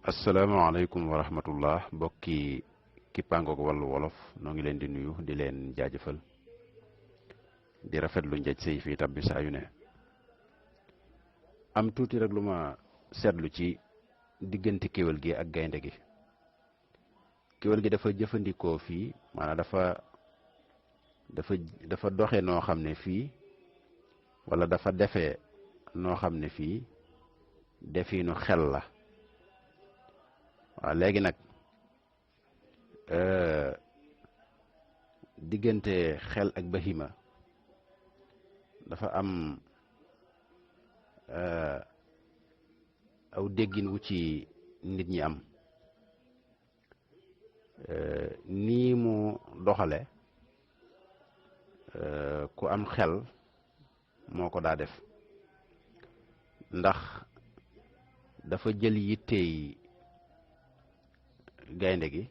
asalaamaaleykum wa rahmatullah mbokki kippaangoog wàllu wolof noo ngi leen di nuyu di leen jaajëfal di rafetlu njëj say fii tab bi saa yu ne am tuuti rek lu ma seetlu ci diggante kéwél gi ak gaynde gi. kéwél gi dafa jëfandikoo fii maanaam dafa doxe noo xam ne fii wala dafa defee noo xam ne fii defiinu xel la. waaw léegi nag diggante xel ak bahima dafa am aw déggin wu ci nit ñi am nii mu doxale ku am xel moo ko daa def ndax dafa jël yittey gaynde gi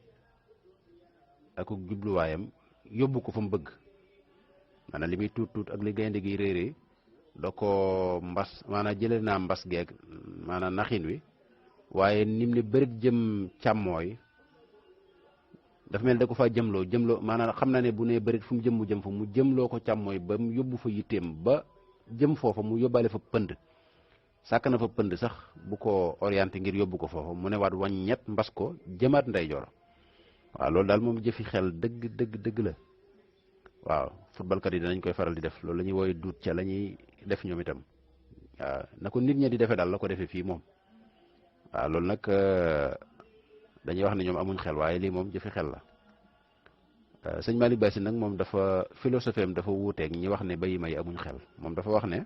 ak jubluwaayam yóbbu ko fa mu bëgg maanaam li muy tuut tuut ak li gaynde gi réeré da ko mbas maanaam jëlee naa mbas geeg maanaam naxin wi waaye nim ne bërit jëm càmmooy dafa mel da ko faa jëmloo maanaam xam na ne bu ne bërit fu mu jëm fa mu jëmloo ko càmmooy ba mu yóbbu fa yitteem ba jëm foofa mu yóbbaale fa pënd sàkk na fa pënd sax bu ko orienté ngir yóbbu ko foofa mu ne waat waññet mbas ko jëmaat ndeyjoor waaw loolu daal moom jëfi xel dëgg la waaw footballkat yi danañ koy faral di def loolu la ñuy wooye duut ca la ñuy def ñoom itam waaw na ko nit ñi di defee daal la ko defee fii moom waaw loolu nag dañuy wax ne ñoom amuñ xel waaye lii moom jëfi xel la sëñ Malick Bassine nag moom dafa philosophie am dafa wuuteeg ñi wax ne bayima yi amuñ xel moom dafa wax ne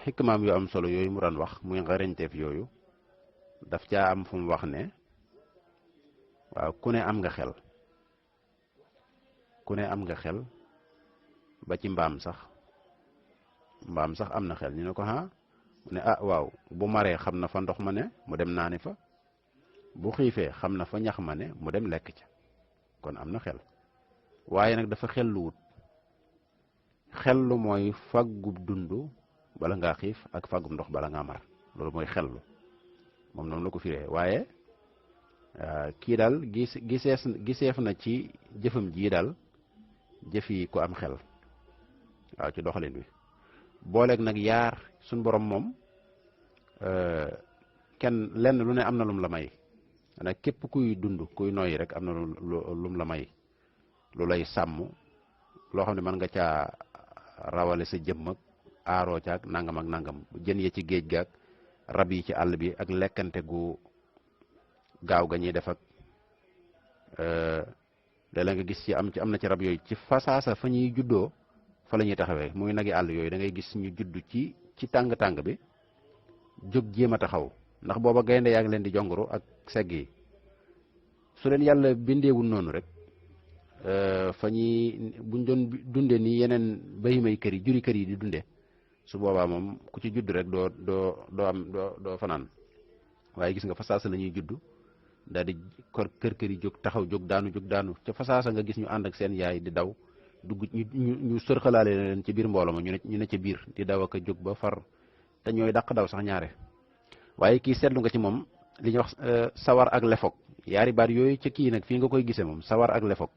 xikmaam yu am solo yooyu mu daan wax muy xarañteef yooyu daf caa am fu mu wax ne waaw ku ne am nga xel ba ci mbaam sax am na xel ñu ne ko mu ne waaw bu maree xam na fa ndox ma ne mu dem naani fa bu xiifee xam na fa ñax ma ne mu dem lekk ca kon am na xel waaye nag dafa xel lu wut xel lu mooy faggub dund bala ngaa xiif ak fàggum ndox bala ngaa mar loolu mooy xellu moom noonu la ko firee waaye kii daal giseef na ci jëfam jii daal jëfi ku am xel waaw ci doxalin wi booleeg nag yaar suñ borom moom kenn lenn lu ne am na lum la may nag képp kuy dund kuy noyyi rek am na lum la may lu lay sàmm loo xam ne mën nga caa rawale sa jëmm ak aaroo caag nangam ak nangam jën ye ci géej gaag rab yi ci àll bi ak lekkante gu gaaw ga ñuy def ak léeg-léeg nga gis am na ci rab yooyu ci fasaasa fa ñuy juddoo fa la ñuy taxawee muy nagi àll yooyu da ngay gis ñu judd ci tàng-tàng bi jóg jéem a taxaw ndax booba gaynde yaa ngi leen di jongoro ak segg yi su leen yàlla bindeewul noonu rek fa ñuy buñ doon dunde ni yeneen bahimay kër yi juri kër yi di dunde su boobaa moom ku ci judd rek doo fanaan waaye gis nga fasaasa la ñuy judd daal di kër yi jóg taxaw jóg daanu ca fasaasa nga gis ñu ànd ak seen yaay di daw dugg ñu sërxalaale leen ci biir mbooloo ma ñu ne ca biir di daw ak a jóg ba far te ñooy dàq daw sax ñaare waaye kii seetlu nga ci moom li ñuy wax sawar ak lefog yaari baat yooyu ca kii nag fii nga koy gisee moom sawar ak lefog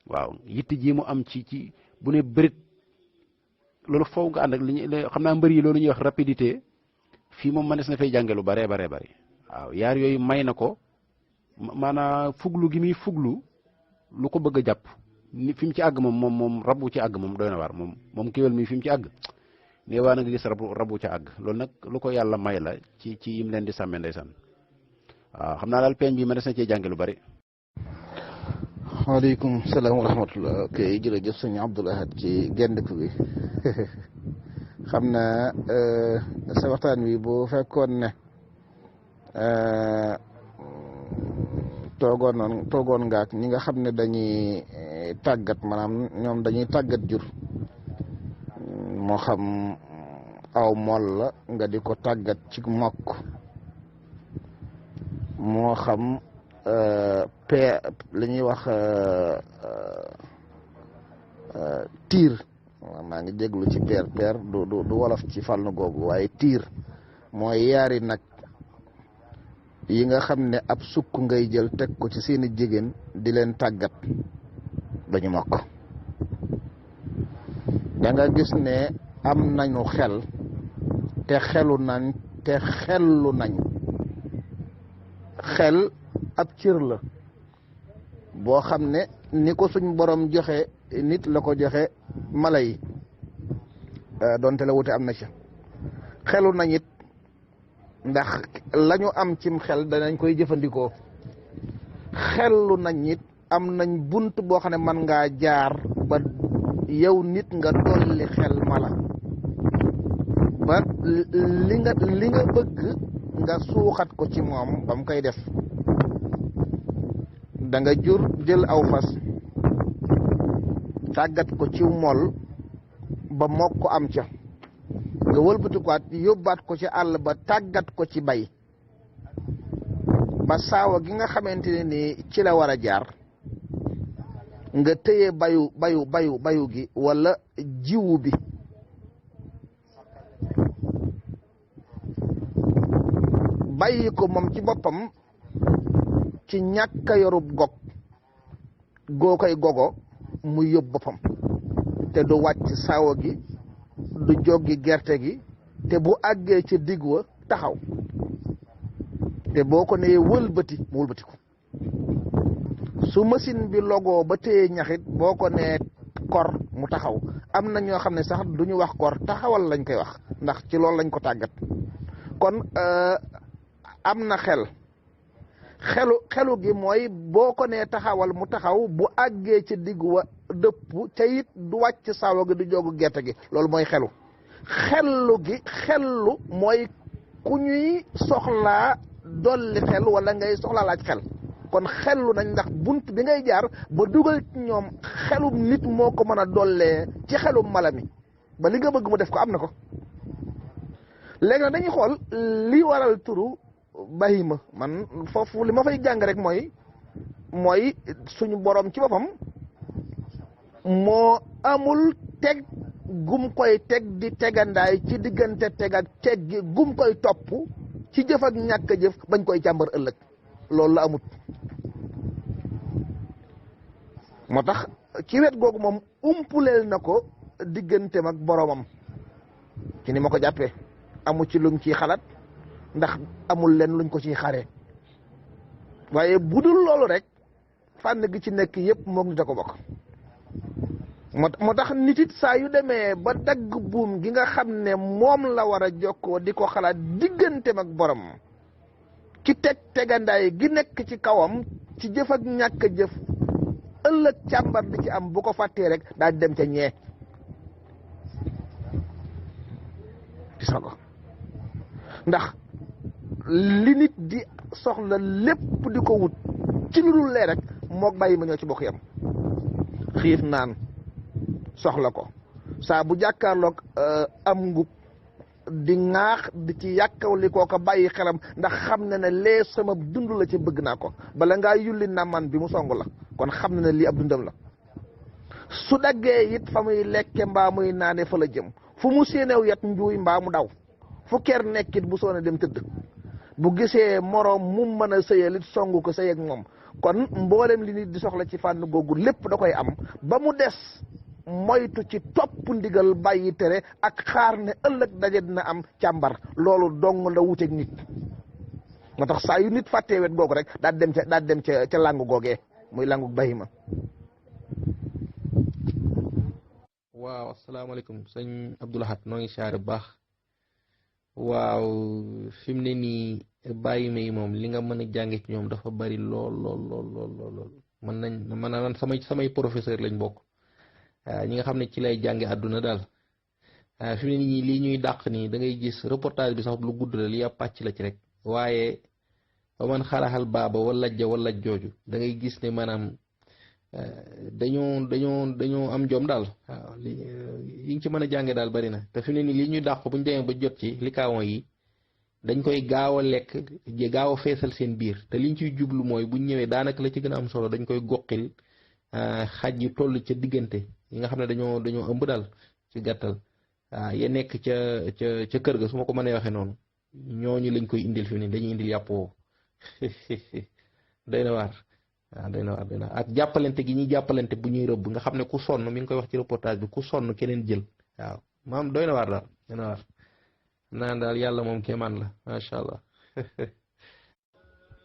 waaw yitt ji mu am ci bu ne bërit loolu foofu nga ànd ak xam naa mbër yi loolu ñuy wax rapidité fii moom mënees na fay jànge lu bare waaw yaar yooyu may na ko maanaam fuglu gi muy fuglu lu ko bëgg a jàpp ni fi mu ci àgg moom rabu ci àgg moom doy na waar moom kéwél mi fi mu ci àgg ne waa na nga gis rabu ca àgg loolu nag lu ko yàlla may la ci yim leen di sàmme ndeysaan waaw xam naa daal peeñ bi mënees na cee jànge lu bari. waaleykum salaam wa rahmatullah ok jërëjëf sëñ Abdoul Ahad ci gendiku bi xam na sa waxtaan wi bu fekkoon ne toogoon nga ak ñi nga xam ne dañuy tàggat maanaam ñoom dañuy tàggat jur moo xam aw mool la nga di ko tàggat ci mokk moo xam li ñuy wax tiir maa ngi déglu ci peer du wolof ci fànn googu waaye tiir mooy yaari nag yi nga xam ne ab sukk ngay jël teg ko ci seeni jigéen di leen tàggat ba ñu mokk. da nga gis ne am nañu xel te xelu nañ te xellu nañ. xel ab cër la boo xam ne ni ko suñ borom joxe nit la ko joxe mala yi donte la wute am na ci xelu nañ it ndax lañu am cim xel danañ koy jëfandikoo. xellu nañ it am nañ bunt boo xam ne mën ngaa jaar ba yow nit nga dolli xel mala ba li nga bëgg nga suuxat ko ci moom ba mu koy def. da nga jël aw fas tàggat ko ci mol ba mokk ko am ca nga wëlbatikuwaat yóbbaat ko ci àll ba tàggat ko ci bay ba saawa gi nga xamante ne ni ci la war a jaar nga téye bayu gi wala jiwu bi bàyyi ko moom ci boppam ci ñàkk a yorub gog goo koy gogo muy yóbbu boppam te du wàcc saawa gi du joggi gerte gi te bu àggee ci digg wa taxaw te boo ko nee wëlbati mu wëlbati ko su machine bi logoo ba téye ñaxit boo ko nee kor mu taxaw. am na ñoo xam ne sax du ñu wax kor taxawal lañ koy wax ndax ci loolu lañ ko tàggat. kon am na xelu gi mooy boo ko nee taxawal mu taxaw bu àggee ci digg wa dëpp ca it du wàcc saawa gi du jogu gerte gi loolu mooy xelu. xellu mooy ku ñuy soxlaa dolli xel wala ngay soxlaa laaj xel. kon xellu nañ ndax bunt bi ngay jaar ba dugal ci ñoom xelum nit moo ko mën a dollee ci xelum mala mi ba li nga bëgg mu def ko am na ko. léegi nag dañuy xool li waral turu bahima. man foofu li ma fay jàng rek mooy suñu borom ci boppam moo amul teg gum koy teg di tegandaay ci diggante teg ak teg gi gum koy topp ci jëf ak ñàkk a jëf bañ koy càmbar ëllëg loolu la amut. moo tax ci wet googu moom umpuleel na ko digganteem ak boromam ci ni ma ko jàppee. amu ci lum ciy xalaat ndax amul leen luñ ko ciy xaree waaye budul loolu rek fànn gi ci nekk yëpp moom nit a ko bokk. moo tax nit it saa yu demee ba dagg buum gi nga xam ne moom la war a jokkoo di ko xalaat digganteem ak borom ci tegandaay gi nekk ci kawam ci jëf ak ñàkk a jëf ëllëg càmbar di ci am bu ko fàttee rek daal di dem ca ñee. gis nga ko ndax li nit di soxla lépp di ko wut ci lu dul lee rek moog bàyyi ma ñoo ci bokk yam. xiif naan soxla ko saa bu jàkkaarloog am ngub di ŋaax di ci yàkkaw li koo ko bàyyi xelam ndax xam na ne lee sama dund la ci bëgg naa ko bala ngaa yulli naman bi mu song la kon xam na ne lii ab dundam la. su daggee it fa muy lekke mbaa muy naane fa la jëm fu mu séeneew yat njuuy mbaa mu daw fu ker nekkit bu soone dem tëdd bu gisee moroom mu mën a sëyal it songu ko sëy ak moom. kon mboolem li nit di soxla ci fànn googu lépp da koy am ba mu des moytu ci topp ndigal bàyyi tere ak xaar ne ëllëg daje dina am càmbar loolu dong la wuteeg nit. moo tax saa yu nit fàttee wet googu rek daal dem ca làngu googee muy làngu bahima. waaw asalaamaaleykum sëñ Abdou Lahad noo ngi siyaare bu baax. waaw fi mu ne nii bahima yi moom li nga mën a jànge ci ñoom dafa bari lool. man samay professeur lañ bokk. ñi nga xam ne ci lay jànge àdduna daal fi mu ne nii lii ñuy dàq nii da ngay gis reportage bi sax lu gudd la li ab pàcc la ci rek waaye ba man xalaxal baaba wala jooju da ngay gis ne maanaam dañoo am jom daal waaw yi ngi ci mën a jànge daal bari na te fi mu ne nii lii ñuy dàq bu ñu demee ba jot ci likaawan yi dañ koy gaaw a lekk gaaw a feesal seen biir te liñ ciy jublu mooy buñ ñëwee daanaka la ci gën a am solo dañ koy goqil xaj yi toll ca diggante yi nga xam ne dañoo ëmb daal ci gàttal ya nekk ca kër ga su ma ko mënee waxee noonu ñooñu lañ koy indil fi mu ne dañuy indil yàpp woowu doy na waar waaw doy na waar doy na waar ak jàppalante gi ñuy jàppalante bu ñuy rëbb nga xam ne ku sonn mi ngi koy wax ci reportage bi ku sonn keneen jël waaw maam doy na waar daal doy na waar naan daal yàlla moom kéemaan la macha allah.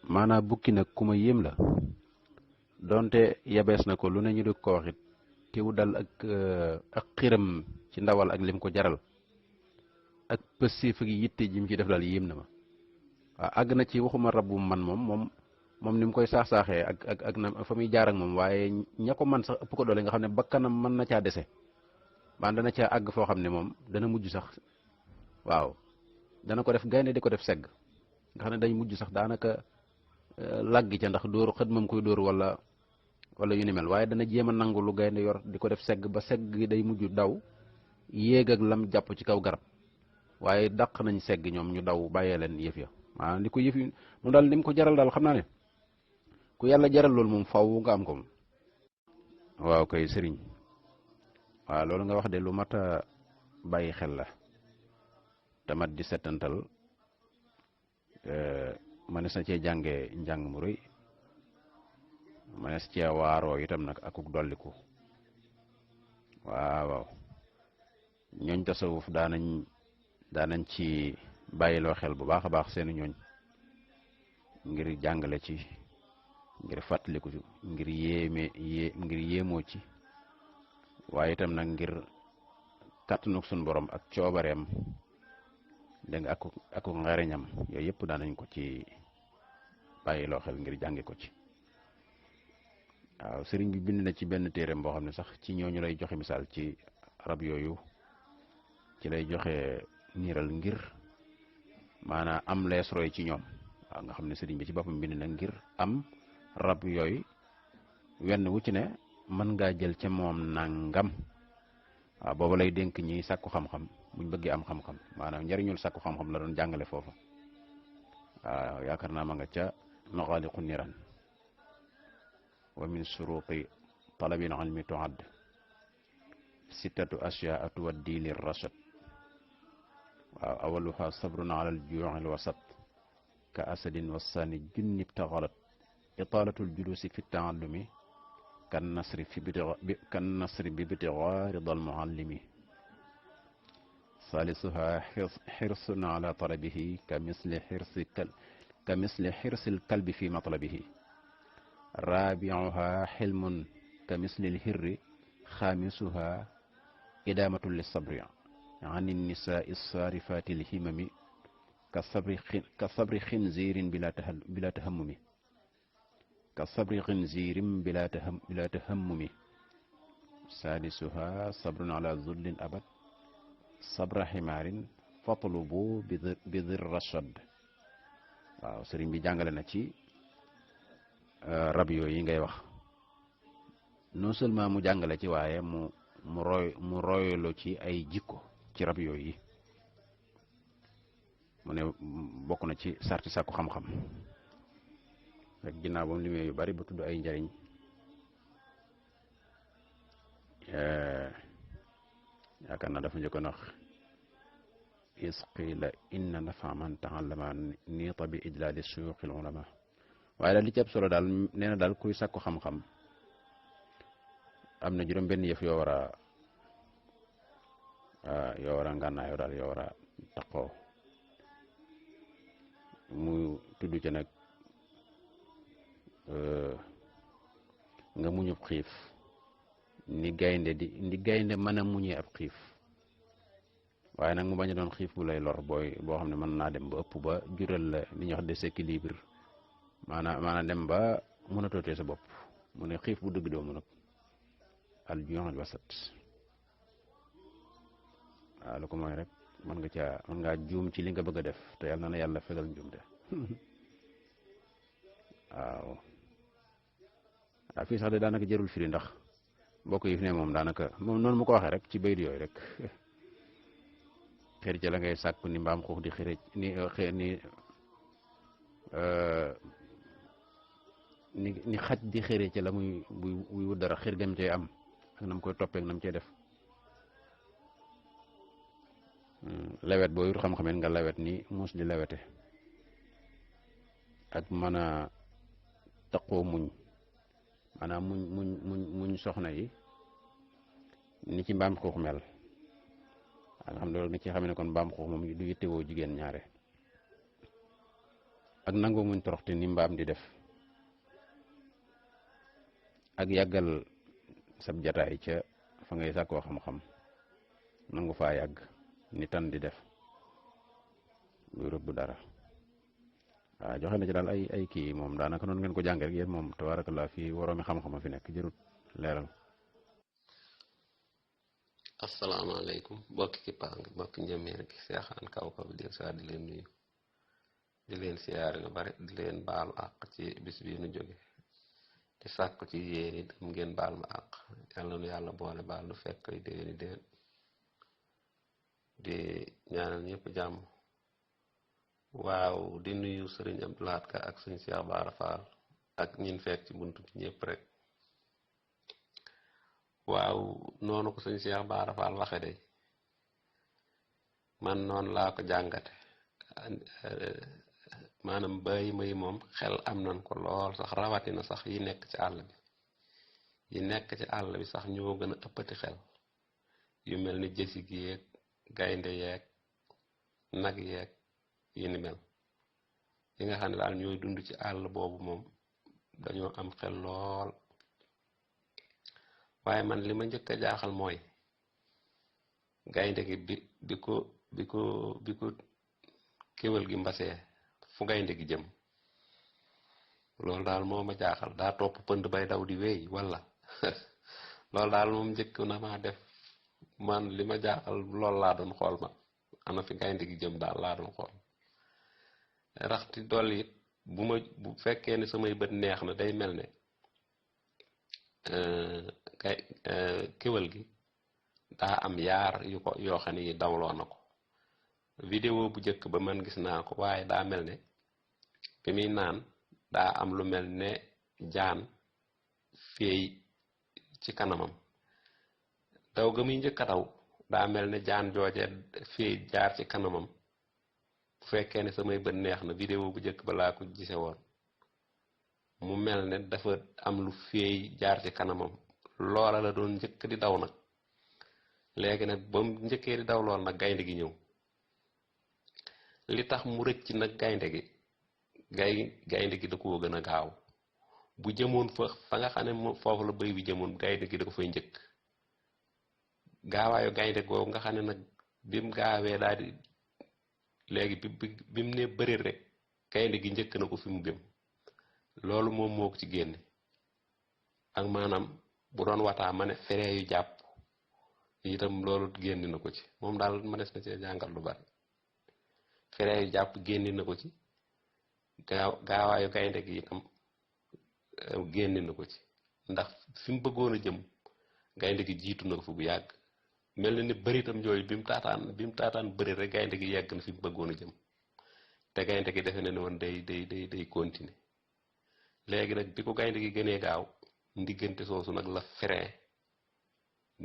maanaam bukki nag ku ma yéem la donte yabees na ko lu ne ñu di ko waxit teewu dal ak xiram ci ndawal ak lim ko jaral ak pësif gi yitte ji mu ci def daal yéem na ma waaw àgg na ci waxuma rab bu man moom ni mu koy saax-saaxee ak na fa muy jaar ak moom waaye ña ko man sax ëpp ko doole nga xam ne bakkanam mën na caa dese baan dana caa àgg foo xam ne moom dana mujj sax waaw dana ko def gaynde di ko def segg nga xam ne day mujj sax daanaka làggi ca ndax dóor xët moom koy dóor wala yu ni mel waaye dana jéem a nangu lu gaynde yor di ko def segg ba segg gi day mujj daw yéeg ak lam jàpp ci kaw garab waaye dàq nañ segg ñoom ñu daw bàyyee leen yëf ya maanaam li ko yëf yi moom daal ni mu ko jaral daal xam naa ne ku yàlla jaral loolu moom faw nga am ko moom waaw kay sëriñ waaw loolu nga wax de lu mat a bàyyi xel la te mat di settantal mënees na cee jàngee njàng mu rëy mënees cee waaroo itam nag akuk dolliku waaw ñooñ tasawuf daanañ ci bàyyiloo xel bu baax a baax seeni ñooñ ngir jàngale ci ngir fàttaliku ci ngir yéemoo ci waaye itam nag ngir kàttanuk suñ borom ak coobareem dégg nga aku xereñam yooyu yëpp daanañ ko ci bàyyiloo xel ngir jànge ko ci waaw sëriñ bi bind na ci benn téereem boo xam ne sax ci ñooñu lay joxe misaal ci rab yooyu ci lay joxe niiral ngir maanaam am lees roy ci ñoom waaw nga xam ne sëriñ bi ci boppam bind na ngir am rab yooyu wenn wu ci ne mën ngaa jël ca moom nangam waaw booba lay dénk ñi sàkku xam-xam buñ bëggee am xam-xam maanaam njariñul sàkku xam-xam la doon jàngale foofa waaw yaakaar naa ma nga ca maxaaliqu niran wa min suruqi talabil ilmi tuadd sittatu ashyaa tuwaddi lir rashad waaw awaluha sabrun ala al juu'il wasat ka asadin wasaani junnib taxalat italatul julusi fi taallumi kan nasri bi bitigaa ridal muallimi salisuha xirsun ala talabihi ka misli xirsil kalbi fi matlabihi rabiuha xilmun ka misli lhirri xaamisuha idamatu lissabri an innisaai saarifati lhimami ka sabri xinzirin bila tahammumi ka sabri xinzirin bila tahammumi sadisuha sabrun ala zullin abad sabra ximaarin fatlubu bi dir rashad waaw sëriñ bi jàngale na ci rab yooyu yi ngay wax non seulement mu jàngale ci waaye mu roylo ci ay jikko ci rab yooyu yi mu ne bokk na ci sarti sàkku xam-xam rek ginnaaw ba mu limee yu bari ba tudd ay njariñ yaakaar naa dafa njëkkoon wax isqila inna nafa man taallama niita bi ijlaali suyuqi l ulama waaye daal li ci ëpp solo daal nee na daal kuy sàkku xam-xam am na juróom benn yëf yoo war a ngànnaayoo daal yoo war a taqoo mu tudd ci nag nga muñub xiif ni gaynde mën a muñee ab xiif waaye nag mu bañ a doon xiif bu lay lor boo xam ne mën naa dem ba ëpp ba jural la li ñuy wax déséquilibre maanaam dem ba mën a tootee sa bopp mu ne xiif bu dëgg doomu nag al juu'ul wasat waaw lu ko mooy rek mën ngaa juum ci li nga bëgg a def te yàlla na yàlla fegal njuum de waaw fii sax de daanaka jërul firi ndax mbokk yi fi ne moom daanaka moom noonu mu ko waxee rek ci bayit yooyu rek xër ci la ngay sàkk ni mbaam xuux di xëre ni xaj di xëre ci la muy wut dara xër gam cay am ak nam koy toppee ak nam cay def lewet boo yut xam-xameen nga lewet ni muus di lewete ak mën a taqoo muñ maanaam muñ soxna yi ni ci mbaam xuux mel nga xam ne loolu nga ci xam ne kon mbaam xuux moom du yittewoo jigéen ñaare ak nangoo muñ toroxte ni mbaam di def ak yàggal sab jataay ca fa ngay sàkkoo xam-xam nangu faa yàgg ni tan di def luy rëbb dara waaw joxe na ci daal ay kii moom daanaka noonu ngeen ko jànge rek yéen moom tabaarakallaa fii waroomi xam-xama fi nekk jërut leeral. asalaamaaleykum bokki kippaang bokki njëmeen ki seexaan kaw kaw di saa di leen nuyu di leen siyaare na bari di leen baalu àq ci bis bii nu jóge di sàkku ci yéen itam ngeen baal ma àq yàlla nu yàlla boole baal nu fekk ay déwéni déwén di ñaanal ñëpp jàmm. waaw di nuyu sëriñ Abdou Lahad Ka ak sëñ Cheikh Bara Fall ak ñin fekk ci buntu bi ñëpp rek. waaw noonu ko sëñ Cheikh Bara Fall waxe de man noonu laa ko jàngate maanaam bàyyi may moom xel am nañ ko lool sax rawatina sax yi nekk ci àll bi yi nekk ci àll bi sax ñoo gën a ëppati xel yu mel ni jësi gi yeeg gaynde yeeg nag yeeg yi ni mel yi nga xam ne daal ñooy dund ci àll boobu moom dañoo am xel lool. waaye man li ma njëkk a jaaxal mooy gaynde gi bi ko kéwél gi mbasee fu gaynde gi jëm loolu daal moo ma jaaxal daa topp pënd bay daw di wéy walla loolu daal moom njëkk na maa def man li ma jaaxal loolu laa doon xool ma ana fi gaynde gi jëm daal laa doon xool raxti dolli it bu fekkee ne samay bët neex na day mel ne kéwél gi daa am yaar yu ko yoo xam ne yi dawloo na ko vidéo bu njëkk ba man gis naa ko waaye daa mel ne bi muy naan daa am lu mel ne jaan féey ci kanamam daw ga muy njëkk a daw daa mel ne jaan jooje féey jaar ci kanamam bu fekkee ne samay bët neex na vidéo bu njëkk ba laa ko gise woon mu mel ne dafa am lu féey jaar ci kanamam loola la doon njëkk di daw nag léegi nag ba mu njëkkee di daw lool nag gaynde gi ñëw li tax mu rëcc nag gaynde gi gaynde gi da koo gën a gaaw bu jëmoon fa nga xam ne foofu la bëy bi jëmoon gaynde gi da ko fay njëkk gaawaayu gaynde googu nga xam ne nag bi mu gaawee daal di léegi bi mu ne bëri rek gaynde gi njëkk na ko fi mu gëm loolu moom moo ko ci génne ak maanaam bu doon wataa ma ne feree yu jàpp itam loolu génne na ko ci moom daal ma des na cee jàngal lu bari feree yu jàpp génne na ko ci gaawaayu gaynde gi itam génne na ko ci ndax fi mu bëggoon a jëm gaynde gi jiitu na ko fi bu yàgg mel na ni bëri itam yooyu bi mu taataan bëri rek gaynde gi yegg na fi mu bëggoon a jëm te gaynde gi defe na ne woon day continuer léegi nag bi ko gaynde gi gënee gaaw ndiggante soosu nag la frein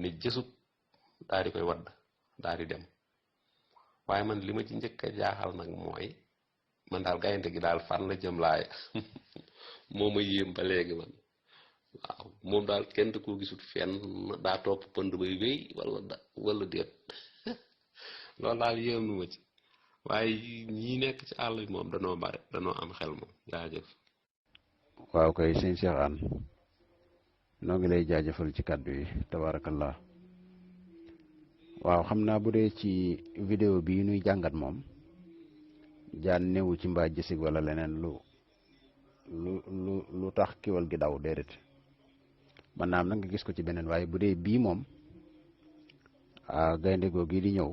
ne jësut daal di koy wadd daal di dem waaye man li ma ci njëkk a jaaxal nag mooy man daal gaynde gi daal fan la jëm laay moo ma yéem ba léegi man waaw moom daal kenn du ko gisut fenn daa topp pënd bay wéy wala déet loolu daal yéem nu ma ci waaye ñi nekk ci àll bi moom danoo am xel moom jaajëf. waaw kay sëñ Cheikh Anne noo ngi lay jaajëfal ci kàddu yi tabaarakallah waaw xam naa bu dee ci vidéo bii nuy jàngat moom jaan newu ci mbaa jësig wala leneen lu tax kiwal gi daw déedéet man naam nag nga gis ko ci beneen waaye bu dee bii moom gaynde googu di ñëw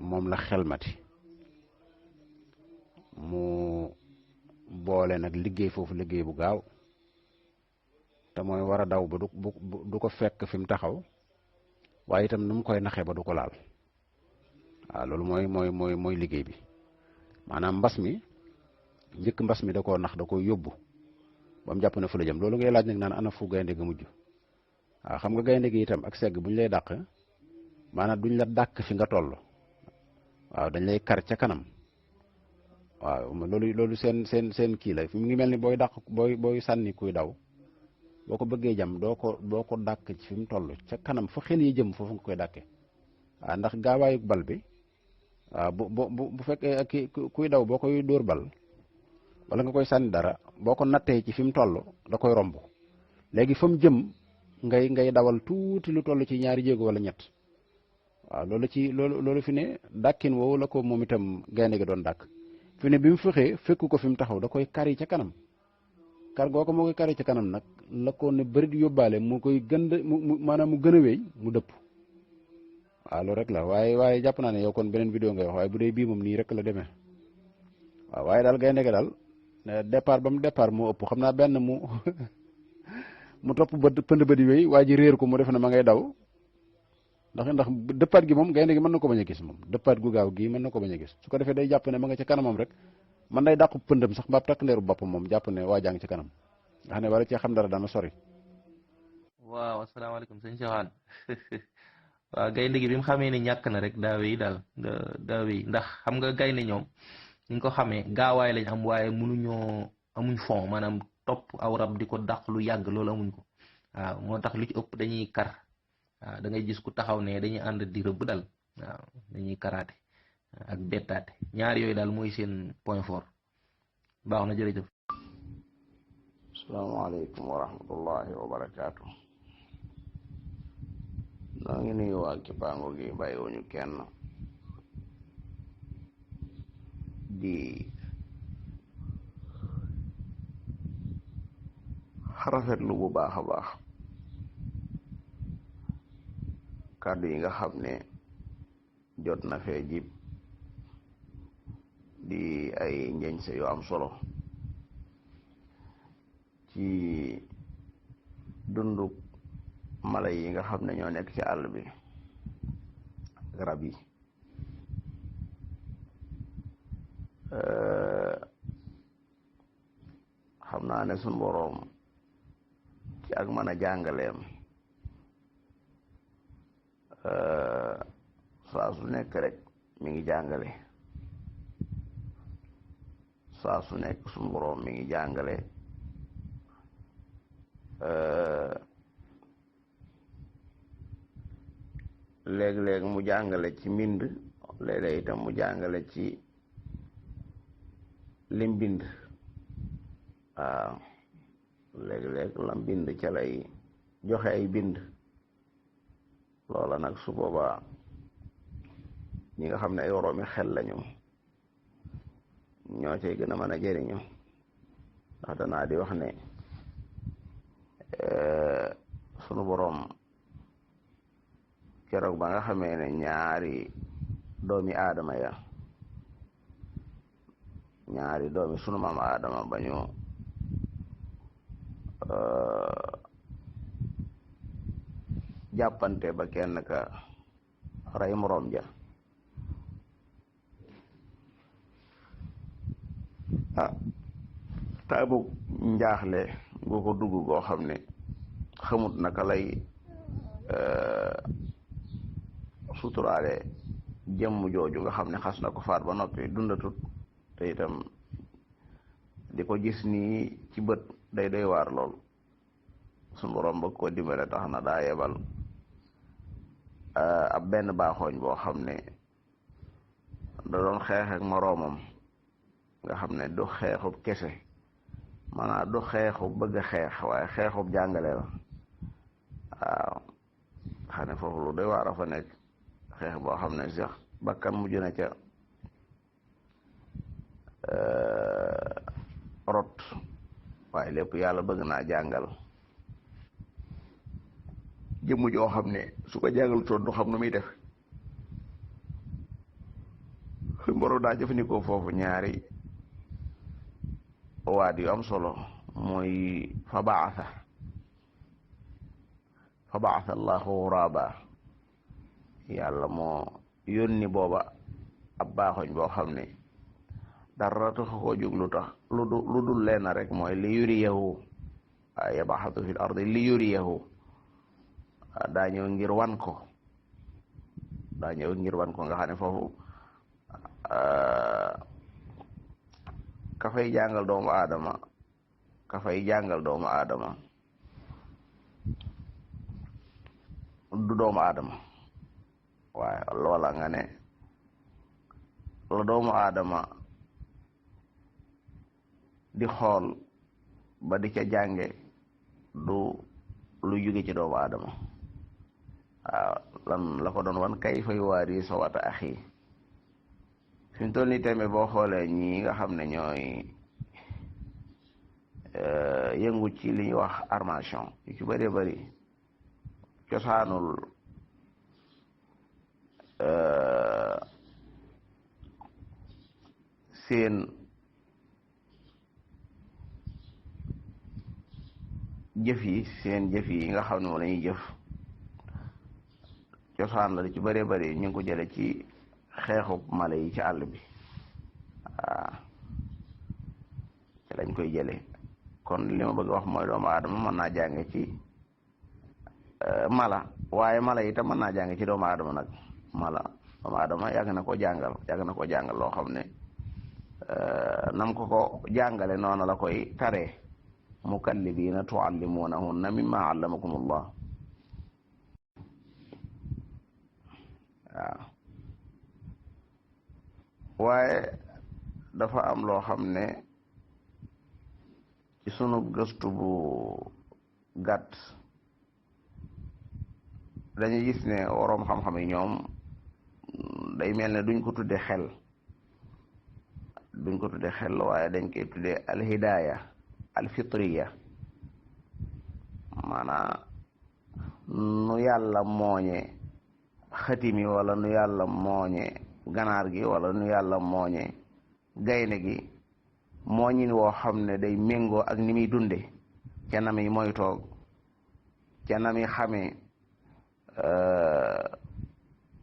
moom la xelmati mu boole nag liggéey foofu liggéey bu gaaw te mooy war a daw ba du ko fekk fi mu taxaw waaye itam nu mu koy naxee ba du ko laal waaw loolu mooy liggéey bi maanaam mbas mi njëkk mbas mi da koo nax da koo yóbbu ba mu jàpp ne fu la jëm loolu ngay laaj nag naan ana fu gaynde ga mujj waaw xam nga gaynde gi itam ak segg bu ñu lay dàq maanaam duñ la dàq fi nga toll waaw dañ lay kar ca kanam waaw loolu seen kii la mu ngi mel ni booy dàq booy sànni kuy daw boo ko bëggee jam doo ko dàkk ci fi mu toll ca kanam fa xel yi jëm foofu nga koy dàkke waaw ndax gaawaayug bal bi waaw bu fekkee ki kuy daw boo koy dóor bal wala nga koy sànni dara boo ko nattee ci fi mu toll da koy romb léegi fa mu jëm ngay dawal tuuti lu toll ci ñaari jéego wala ñett waaw loolu fi ne dàkkin woowu la ko moom itam gaynde gi doon dàkk fi ne bi mu fexee fekku ko fi mu taxaw da koy kari ca kanam kar goo ko moo koy kari ca kanam nag la ko ne bëri yóbbaale mu koy maanaam mu gën a wéy mu dëpp waaw loolu rek la waaye jàpp naa ne yow kon beneen vidéo ngay wax waaye bu dee bii moom nii rek la demee waaw waaye daal gaynde gi daal départ ba mu départ moo ëpp xam naa benn mu topp pënd ba di wéy waa ji réer ko mu def na ma ngay daw ndax dëppaat gi moom gaynde gi mën na ko bañ a gis moom dëppaat gu gaaw gii mën na ko bañ a gis su ko defee day jàpp ne ma nga ca kanamam rek man day dàqu pëndam sax mbaab takk ndeeru boppam moom jàpp ne waa jàng ci kanam nga xam ne wala cee xam dara dana sori. waaw asalaamaaleykum sëñ Cheikhaan waaw gaynde gi bi mu xamee ne ñàkk na rek daa wéy daal daa wéy ndax xam nga gaynde ñoom ñu ko xamee gaawaay lañ am waaye amuñ fond maanaam topp aw rab di ko dàq lu yàgg loolu amuñ ko waaw moo tax lu ci ëpp dañuy kar waaw da ngay gis ku taxaw ne dañuy ànd di rëbb dal waaw dañuy karaate ak bettaate ñaar yooyu daal mooy seen point fort baax na jërëjëf. asalaamaaleykum wa rahmatullahi wa barakaatu. noo ngi nuyu waa Kipango gi bàyyiwuñu kenn di rafetlu bu baax a baax kàddu yi nga xam ne jot na fee jib di ay njeñse yu am solo ci dundu mala yi nga xam ne ñoo nekk ci àll bi rab yi xam naa ne suñ boroom ci ak mën a jàngaleem saa su nekk rek mi ngi jàngale saa su nekk suñ boroom mi ngi jàngale léeg-léeg mu jàngale ci mbind léeg-léeg itam mu jàngale ci lim bind waaw léeg-léeg lam bind ca lay joxe ay bind loola nag su boobaa ñi nga xam ne ay woroomi xel lañu ñoo cay gën a mën a jëriñu ndax danaa di wax ne sunu boroom keroog ba nga xamee ne ñaari doomi aadama ya ñaari doomi sunu maam aadama ba ñu jàppante ba kenn ka rey moroom ja taabu njaaxle gu ko dugg goo xam ne xamut naka lay suturaale jëmm jooju nga xam ne xas na ko faat ba noppi dundatut te itam di ko gis nii ci bët day doy waar lool suñu borom bëgg koo dimbale tax na daa yebal ab benn baaxooñ boo xam ne da doon xeex ak moroomam nga xam ne du xeexub kese maanaam du xeexub bëgg a xeex waaye xeexub jàngale la waaw xam ne foofu lu doy waar a fa nekk xeex boo xam ne sax bakkan mujj na ca rot waaye lépp yàlla bëgg naa jàngal jëmm joo xam ne su ko jàngal toon du xam nu muy def suñ borom daa jëfandikoo foofu ñaari waat yu am solo mooy fa baasa allahu ghuraba yàlla moo yónni booba ab baaxoñ boo xam ne dara tax koo jóg lu tax lu dul leen rek mooy li yuriyahu yabaxatu fil ardi li yuriyahu daa ñëw ngir wan ko nga xam ne foofu ka fay jàngal doomu aadama du doomu aadama waaye loola nga ne la doomu aadama di xool ba di ca jànge du lu jóge ci doomu aadama waaw lan la ko doon wan kay fay waari sawata axi fi mu toll nii tamit boo xoolee ñi nga xam ne ñooy yëngu ci li ñuy wax armation yu ci bëree bëri cosaanul seen jëf yi nga xam ne moom la ñuy jëf cosaan la ci bëree bëri ñu ngi ko jële ci xeexub mala yi ci àll bi waaw ci lañ koy jële kon li ma bëgg a wax mooy doomu aadama mën naa jànge ci mala waaye mala itam mën naa jànge ci doomu aadama nag doomu aadama yàgg na ko jàngal loo xam ne nam ko jàngale noonu la koy taree mukallibiina tuallimuunahunna mimma allamakumullah waaw waaye dafa am loo xam ne ci sunu gëstu bu gàtt dañuy gis ne waroom xam-xam yi ñoom day mel ne duñ ko tudde xel waaye dañ koy tudde alhidaaya alfitriya maanaam nu yàlla mooñe xatimi wala nu yàlla mooñe ganaar gi wala nu yàlla mooñe gaynde gi mooñin woo xam ne day méngoo ak ni muy dunde ca na muy moytoog ca na muy xamee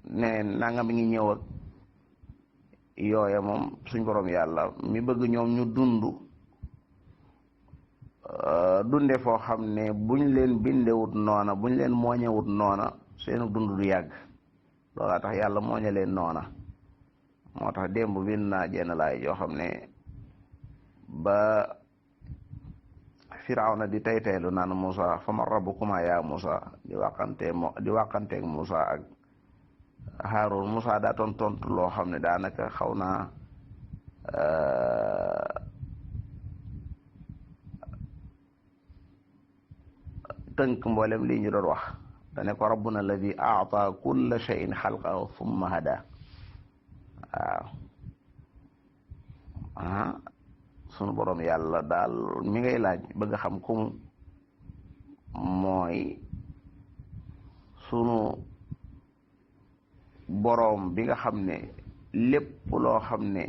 ne nanga mi ngi ñëw ak yooya moom suñ borom yàlla mi bëgg ñoom ñu dunde foo xam ne buñ leen bindewut noona buñ leen mooñewut noona seenu dund du yàgg loolaa tax yàlla mooñe leen noona moo tax démb bind naa jenn laay yoo xam ne ba Firawna di taytaylu naan Musa fa man rabbukuma ya Musa di wàqanteeg Musa ak Haarun Musa daa tontu loo xam ne daanaka xaw naa tënk mboolem lii ñu doon wax dane ko rabbuna alladi aata kulla shay'in xalqahu thumma hada waaw sunu borom yàlla daal mi ngay laaj bëgg a xam kumu mooy sunu boroom bi nga xam ne lépp loo xam ne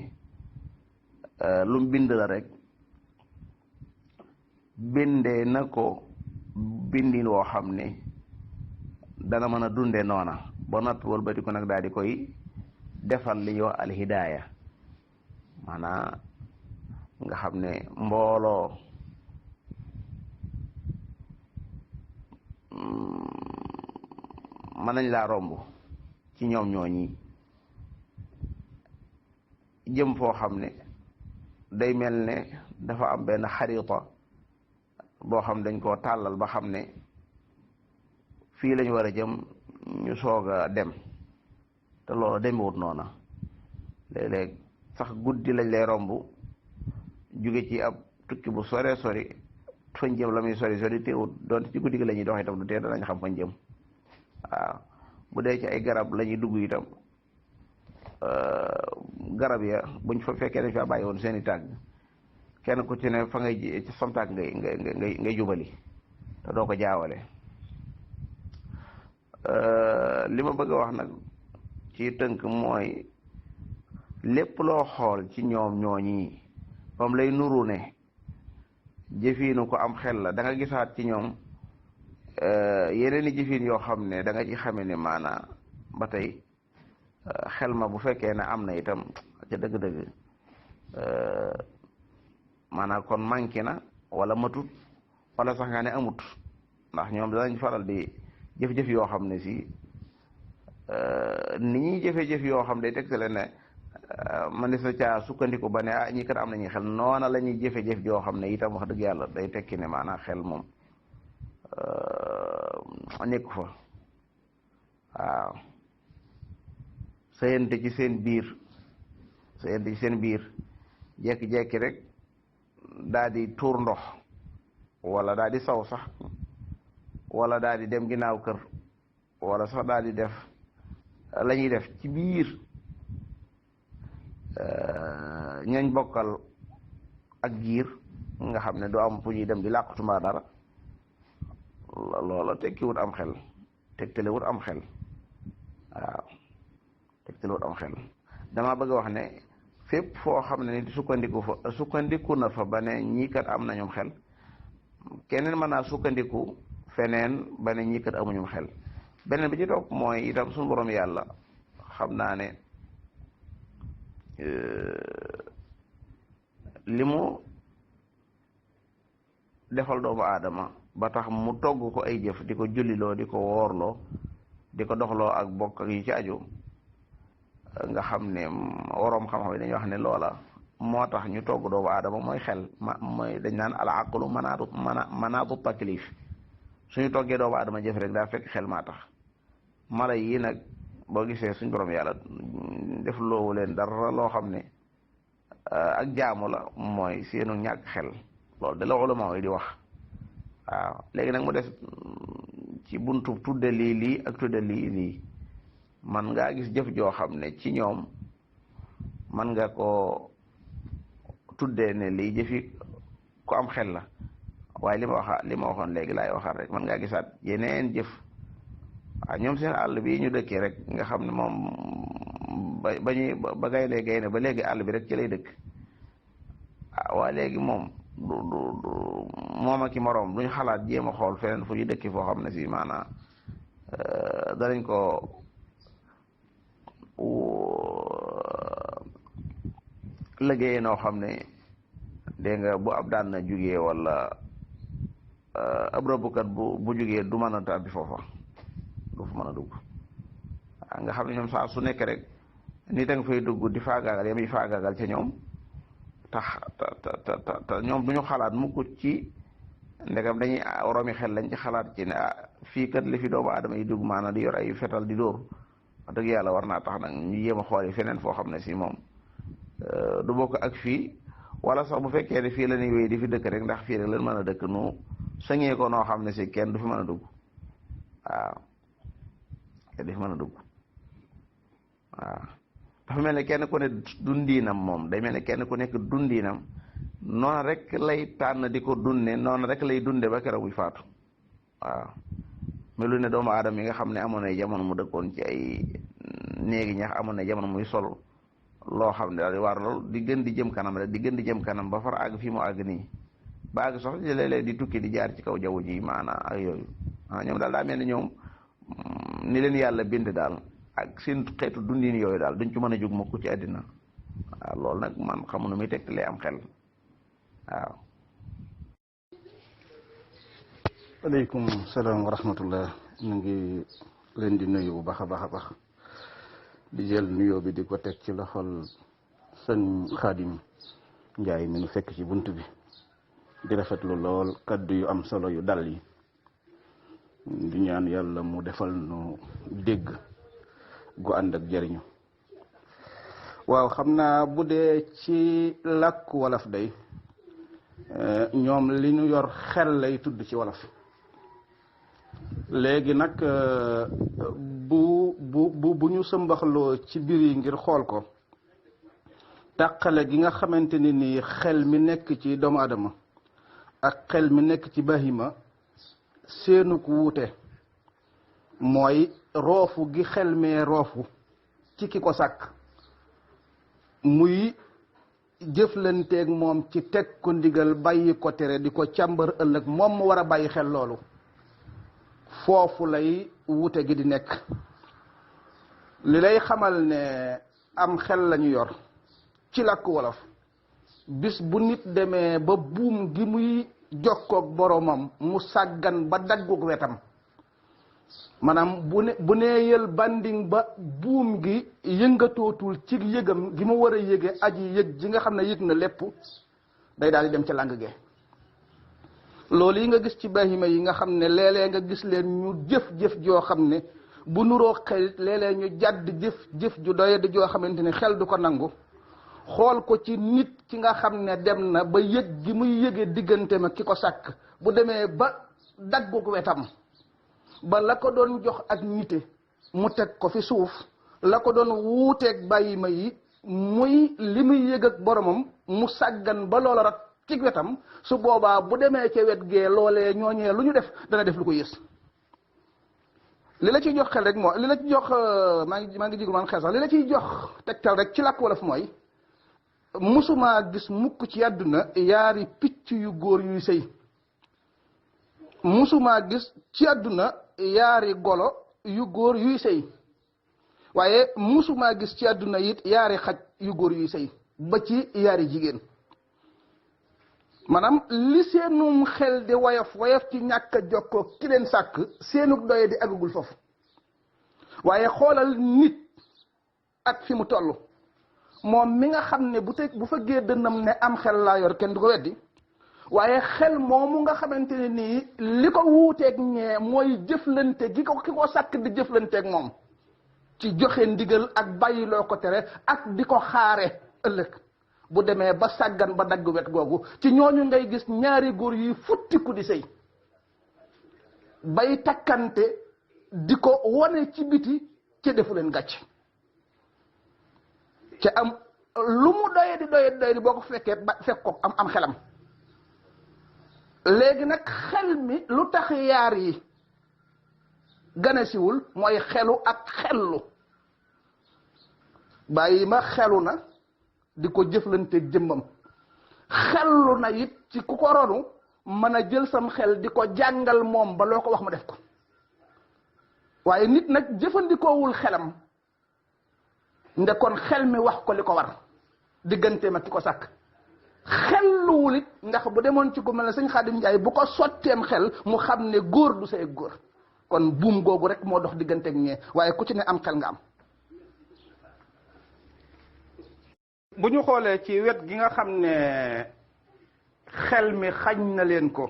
lu mu bind la rek bindee na ko bindin woo xam ne dana mën a dunde noona ba noppi wëlbati ko nag daal di koy defal li ñuy wax alhidaaya maanaam nga xam ne mbooloo mën nañ laa romb ci ñoom ñooñi jëm foo xam ne day mel ne dafa am benn xarita boo xam dañ koo tàllal ba xam ne fii lañu war a jëm ñu soog a dem te loolu demewut noona léeg-léeg sax guddi lañ lay romb jóge ci ab tukki bu sore sori fañ jëm la muy sori teewut doonte ci guddi gi la ñuy dox itam du tee danañ xam fañ jëm waaw bu dee ci ay garab la ñuy dugg itam garab ya buñ fa fekkee dañ fa bàyyi woon seeni tàgg kenn ku ci ne fa ngay ci sam tàgg ngay jubali te doo ko jaawale li ma bëgg a wax nag ci tënk mooy lépp loo xool ci ñoom ñooñi fam lay nuru ne jëfiinu ko am xel la da nga gisaat ci ñoom yeneen i jëfin yoo xam ne da nga ci xame ne maanaa ba tey xel ma bu fekkee ne am na itam ca dëgg-dëgg maanaam kon manqué na wala matut wala sax nga ne amut ndax ñoom danañ faral di jëf-jëf yoo xam ne si ni ñuy jëfe-jëf yoo xam ne tegtale ne man des na caa sukkandiku ba ne ah ñi kat am nañu xel noona la ñuy jëfe-jëf joo xam ne itam wax dëgg yàlla day tekki ne maanaam xel moom nekku fa waaw sëyante ci seen biir jekki-jekki rek daa di tuur ndox wala daa di saw sax wala daa di dem ginnaaw kër wala sax daa di def la ñuy def ci biir ñañ bokkal ak giir nga xam ne du am fu ñuy dem di làqatu mbaa dara loola tekkiwut am xel tegtalewut am xel waaw tegtalewut am xel dama bëgg a wax ne fépp foo xam ne nit sukkandiku na fa ba ne ñii kat am nañum xel keneen mën naa sukkandiku feneen ba ne ñii kat amuñum xel beneen bi ci topp mooy itam suñu borom yàlla xam naa ne li mu defal doomu aadama ba tax mu togg ko ay jëf di ko julliloo di ko woorloo di ko doxloo ak bokk ak yi ci aju nga xam ne waroom xam-xam yi dañuy wax ne loola moo tax ñu togg doomu aadama mooy xel mooy dañ naan al aqlu manaatu taklif suñu toggee doomu aadama jëf rek daa fekk xel maa tax mala yi nag boo gisee suñ borom yàlla def loowu leen dara loo xam ne ak jaamu la mooy seenu ñàkk xel loolu da la ulama yi di wax waaw léegi nag mu des ci buntu tudde lii ak tudde lii man ngaa gis jëf joo xam ne ci ñoom man nga ko tuddee ne lii jëfi ku am xel la waaye li ma waxoon léegi laay waxaat rek man ngaa gisaat yeneen jëf waaw ñoom seen àll bi ñu dëkkee rek nga xam ne moom ba gaynde ba léegi àll bi rek ci lay dëkk waa léegi moom du moom ak i moroom duñ xalaat jéem a xool feneen fu ñu dëkki foo xam ne si maanaam danañ ko liggéeyee noo xam ne dégg nga bu ab daan na jugee wala ab rëbbkat bu jugee du mën a tàbbi foofa du fa mën a dugg nga xam ne ñoom saa su nekk rek nit a nga fay dugg di faagaagal yam yi faagaagal ca ñoom te ñoom du ñu xalaat mukk ci ndegam dañuy woromi xel lañ ci xalaat ci ne fii kat li fi doomu aadama yi dugg maanaam di yor ay fetal di dóor wax dëgg yàlla war naa tax nag ñu jéem a xooli feneen foo xam ne si moom du bokk ak fii wala sax bu fekkee ne fii la ñuy wéy di fi dëkk rek ndax fii rek lañ mën a dëkk nu sañee ko noo xam ne si kenn du fi mën a dugg waaw kenn du fi mën a dugg waaw dafa mel ne kenn ku ne dundiinam moom day mel ne kenn ku nekk dundiinam noonu rek lay tànn di ko dunne noonu rek lay dunde ba keroog buy faatu waaw melu ne doomu aadama yi nga xam ne amoon na jamono mu dëkkoon ci ay néegi ñax amoon na jamono muy sol loo xam ne daal di waar lool di gën di jëm kanam rek di gën di jëm kanam ba far àgg fii mu àgg nii ba àgg sax léeg-léeg di tukki di jaar ci kaw jaww ji maanaam ak yooyu ñoom daal daa mel ni ñoom ni leen yàlla bind daal ak seen xeetu dundin yooyu daal duñ ci mën a jóg mukk ci àddina waaw loolu nag man xamu nu muy tegtalee am xel waaw. aleykum salaam wa rahmatullah ñu ngi leen di nuyu bu baax a baax di jël nuyoo bi di ko teg ci loxol sëñ Xaadim Njaay mi nu fekk ci bunt bi di rafetlu lool kaddu yu am solo yu dal yi di ñaan yàlla mu defal nu dégg gu ànd ak jëriñu. waaw xam naa bu dee ci làkk wolof day ñoom li ñu yor xel lay tudd ci wolof léegi nag bu ñu sëmbaxloo ci biir yi ngir xool ko tàqale gi nga xamante ni nii xel mi nekk ci doomu aadama ak xel mi nekk ci bahima seenu ko wuute mooy roofu gi xel mee roofu ci ki ko sàkk muy jëflanteeg moom ci teg ko ndigal bàyyi ko tere di ko càmbar ëllëg moom mu war a bàyyi xel loolu foofu lay wute gi di nekk li lay xamal ne am xel lañu yor ci làkku wolof bis bu nit demee ba buum gi muy jokkoog boromam mu sàggan ba daggug wetam maanaam bu nee yël banding ba buum gi yëngatootul ci yëgam gi mu war a yëge aji yëg ji nga xam ne yëg na lépp day daal di dem ca làng ge loolu yi nga gis ci bahima yi nga xam ne léeg-léeg nga gis leen ñu jëf-jëf joo xam ne bu nuroo xel léeg-léeg ñu jàdd jëf ju doye di joo xamante ni xel du ko nangu xool ko ci nit ki nga xam ne dem na ba yëg gi muy yëge diggante ma ki ko sàkk bu demee ba daggu wetam ba la ko doon jox ak nite mu teg ko fi suuf la ko doon wuuteeg bahima yi muy li muy yëg ak boromam mu sàggan ba loola rat ci wetam su boobaa bu demee ca wet gee loolee ñooñee lu ñu def dana def lu ko yées li la ciy jox xel rek moo li la ci jox maa ngi jigul man xel sax li la ciy jox tegtal rek ci làkk wolof mooy musumaa gis mukk ci àdduna yaari picc yu góor yuy sëy musumaa gis ci àdduna yaari golo yu góor yuy sëy waaye musumaa gis ci àdduna it yaari xaj yu góor yuy sëy ba ci yaari jigéen maanaam li seenum xel di woyof ci ñàkk a jokkoo ki leen sàkk seenug doye di agagul foofu waaye xoolal nit ak fi mu toll moom mi nga xam ne bu fëggee dënnam ne am xel laa yor kenn du ko weddi waaye xel moomu nga xamante ne nii li ko wuuteeg ñee mooy jëflante ki ko sàkk di jëflanteeg moom ci joxe ndigal ak bàyyiloo ko tere ak di ko xaare ëllëg bu demee ba sàggan ba dagg wet googu ci ñooñu ngay gis ñaari góor yi futtiku di sëy bay takkante di ko wane ci biti ca defu leen gàcc ca am lu mu doye di boo ko fekkee fekk ko am xelam léegi nag xel mi lu tax yaar yi gane siwul mooy xelu ak xellu bàyyi ma xelu na di ko jëflanteeg jëmmam xellu na it ci ku ko ronu mën a jël sam xel di ko jàngal moom ba loo ko wax ma def ko waaye nit nag jëfandikoowul xelam nde kon xel mi wax ko li ko war digganteem ak ki ko sàkk xelluwul it ndax bu demoon ci ku mel ne sëñ Xaadim Njaay bu ko sotteem xel mu xam ne góor du say góor kon buum googu rek moo dox digganteeg ñee waaye ku ci ne am xel nga am. bu ñu xoolee ci wet gi nga xam ne xel mi xañ na leen ko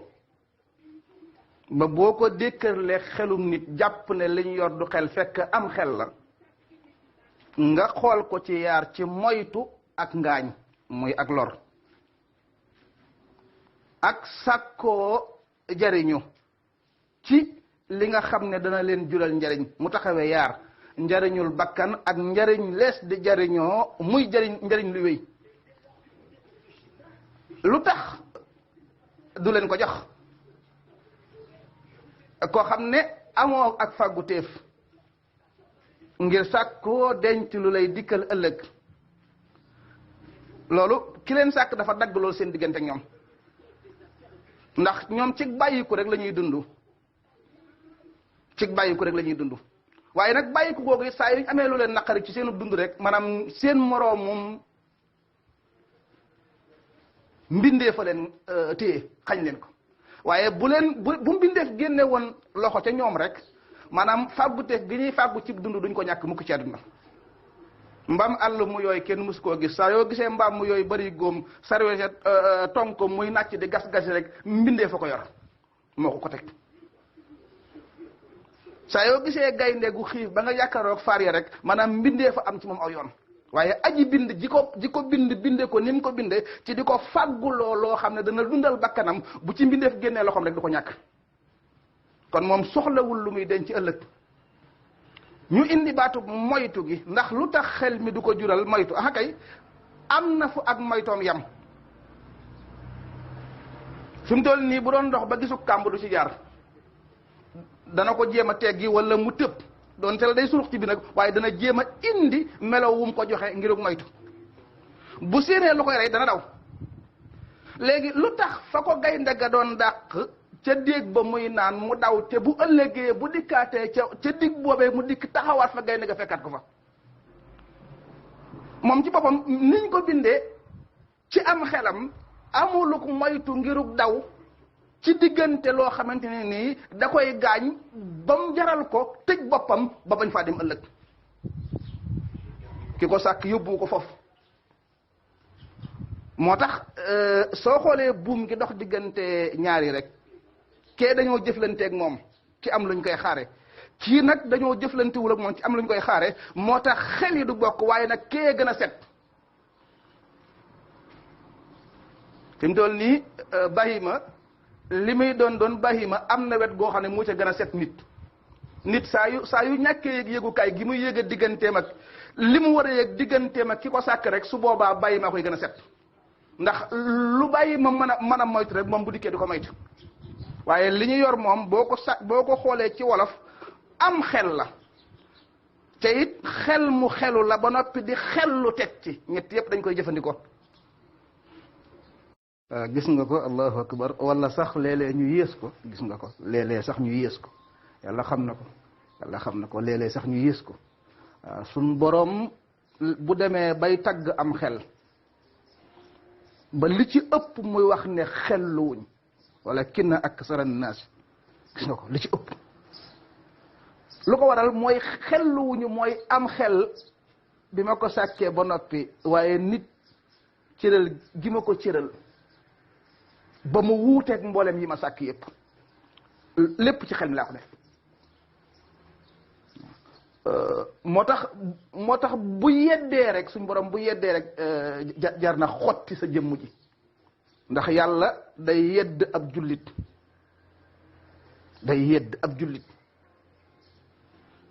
ba boo ko dékkërlee xelum nit jàpp ne li ñu yor du xel fekk am xel la nga xool ko ci yaar ci moytu ak ngaañ muy ak lor ak sàkkoo jariñu ci li nga xam ne dana leen jural njariñ mu taxawee yaar njariñul bakkan ak njariñ lees di jariñoo muy njariñ lu wéy lu tax du leen ko jox koo xam ne amoo ak fàggu téef ngir sàkkoo denc lu lay dikkal ëllëg loolu ki leen sàkk dafa dagg loolu seen diggante ak ñoom ndax ñoom ci bàyyiku rek la ñuy dund ci bàyyiku rek la ñuy dund waaye nag bàyyiku googu it saa yu ñu amee lu leen naqari ci seenu dund rek maanaam seen moroomum mbindee fa leen téye xañ leen ko waaye bu mbindeef génne woon loxo ca ñoom rek maanaam fàgguteef gi ñuy fàggu ci dund duñ ko ñàkk mukk ci àdduna mbaam àll mu yooyu kenn mus koo gis saa yoo gisee mbaam mu yooyu bari góom sarwee tonk muy nàcc di gas-gasi rek mbindee fa ko yor moo ko teg saa yoo gisee gaynde gu xiif ba nga yàkkaaroog faar ya rek maanaam mbindee fa am ci moom aw yoon waaye aji bind ji ko binde ko ni mu ko binde ci di ko fàgguloo loo xam ne dana dundal bakkanam bu ci mbindeef génnee loxoom rek du ko ñàkk kon moom soxlawul lu muy denc ci ëllëg ñu indi baatu moytu gi ndax lu tax xel mi du ko jural moytu ah kay am na fu ak moytoom yam fi mu toll nii bu doon dox ba gisu kàmb du ci jaar dana ko jéem a teggi wala mu tëb doon tel day surux ci bi nag waaye dana jéem a indi melo wum ko joxe ngirug moytu bu séenee lu koy rey dana daw léegi lu tax fa ko gaynde ga doon dàq ca déeg ba muy naan mu daw te bu ëllëgee bu dikkaatee ca dig boobee mu dikk taxawaat fa gaynde ga fekkaat ko fa moom ci boppam niñ ko bindee ci am xelam amulu ko moytu ngirug daw ci diggante loo xamante ne nii da koy gaañ ba mu jaral ko tëj boppam ba bañ faa dem ëllëg ki ko sàkk yóbbu ko foofu. moo tax soo xoolee buum gi dox diggante ñaari rek kee dañoo jëflanteeg moom ci am luñ koy xaare kii nag dañoo jëflantewul ak moom ci am luñ koy xaare moo tax xel yi du bokk waaye nag kee gën a set. fi mu toll nii bahima li muy doon bahima am na wet goo xam ne moo ca gën a set nit saa yu ñàkkee yëg yëgukaay gi muy yëg a digganteem ak li mu war a yëg digganteem ak ki ko sàkk rek su boobaa bahima koy gën a set ndax lu bahima mën a moytu rek moom bu dikkee du ko moytu waaye li ñu yor moom boo ko xoolee ci wolof am xel la te it xel mu xelu la ba noppi di xellu teg ci ñett yépp dañ koy jëfandikoo. gis nga ko allahu akbar wala sax léeg-léeg ñu yées ko gis nga ko léeg-léeg sax ñu yées ko yàlla xam na ko léeg-léeg sax ñu yées ko waaw suñ boroom bu demee bay tagg am xel ba li ci ëpp muy wax ne xelluwuñ wala kinna aksara naas gis nga ko li ci ëpp lu ko waral mooy xelluwuñu mooy am xel bi ma ko sàkkee ba noppi waaye nit cëral gi ma ko cëral ba mu wuuteeg mboolem yi ma sàkk yépp lépp ci xel mi laa ko def moo tax bu yeddee rek suñ borom bu yeddee rek jar na xotti sa jëmm ji ndax yàlla day yedd ab jullit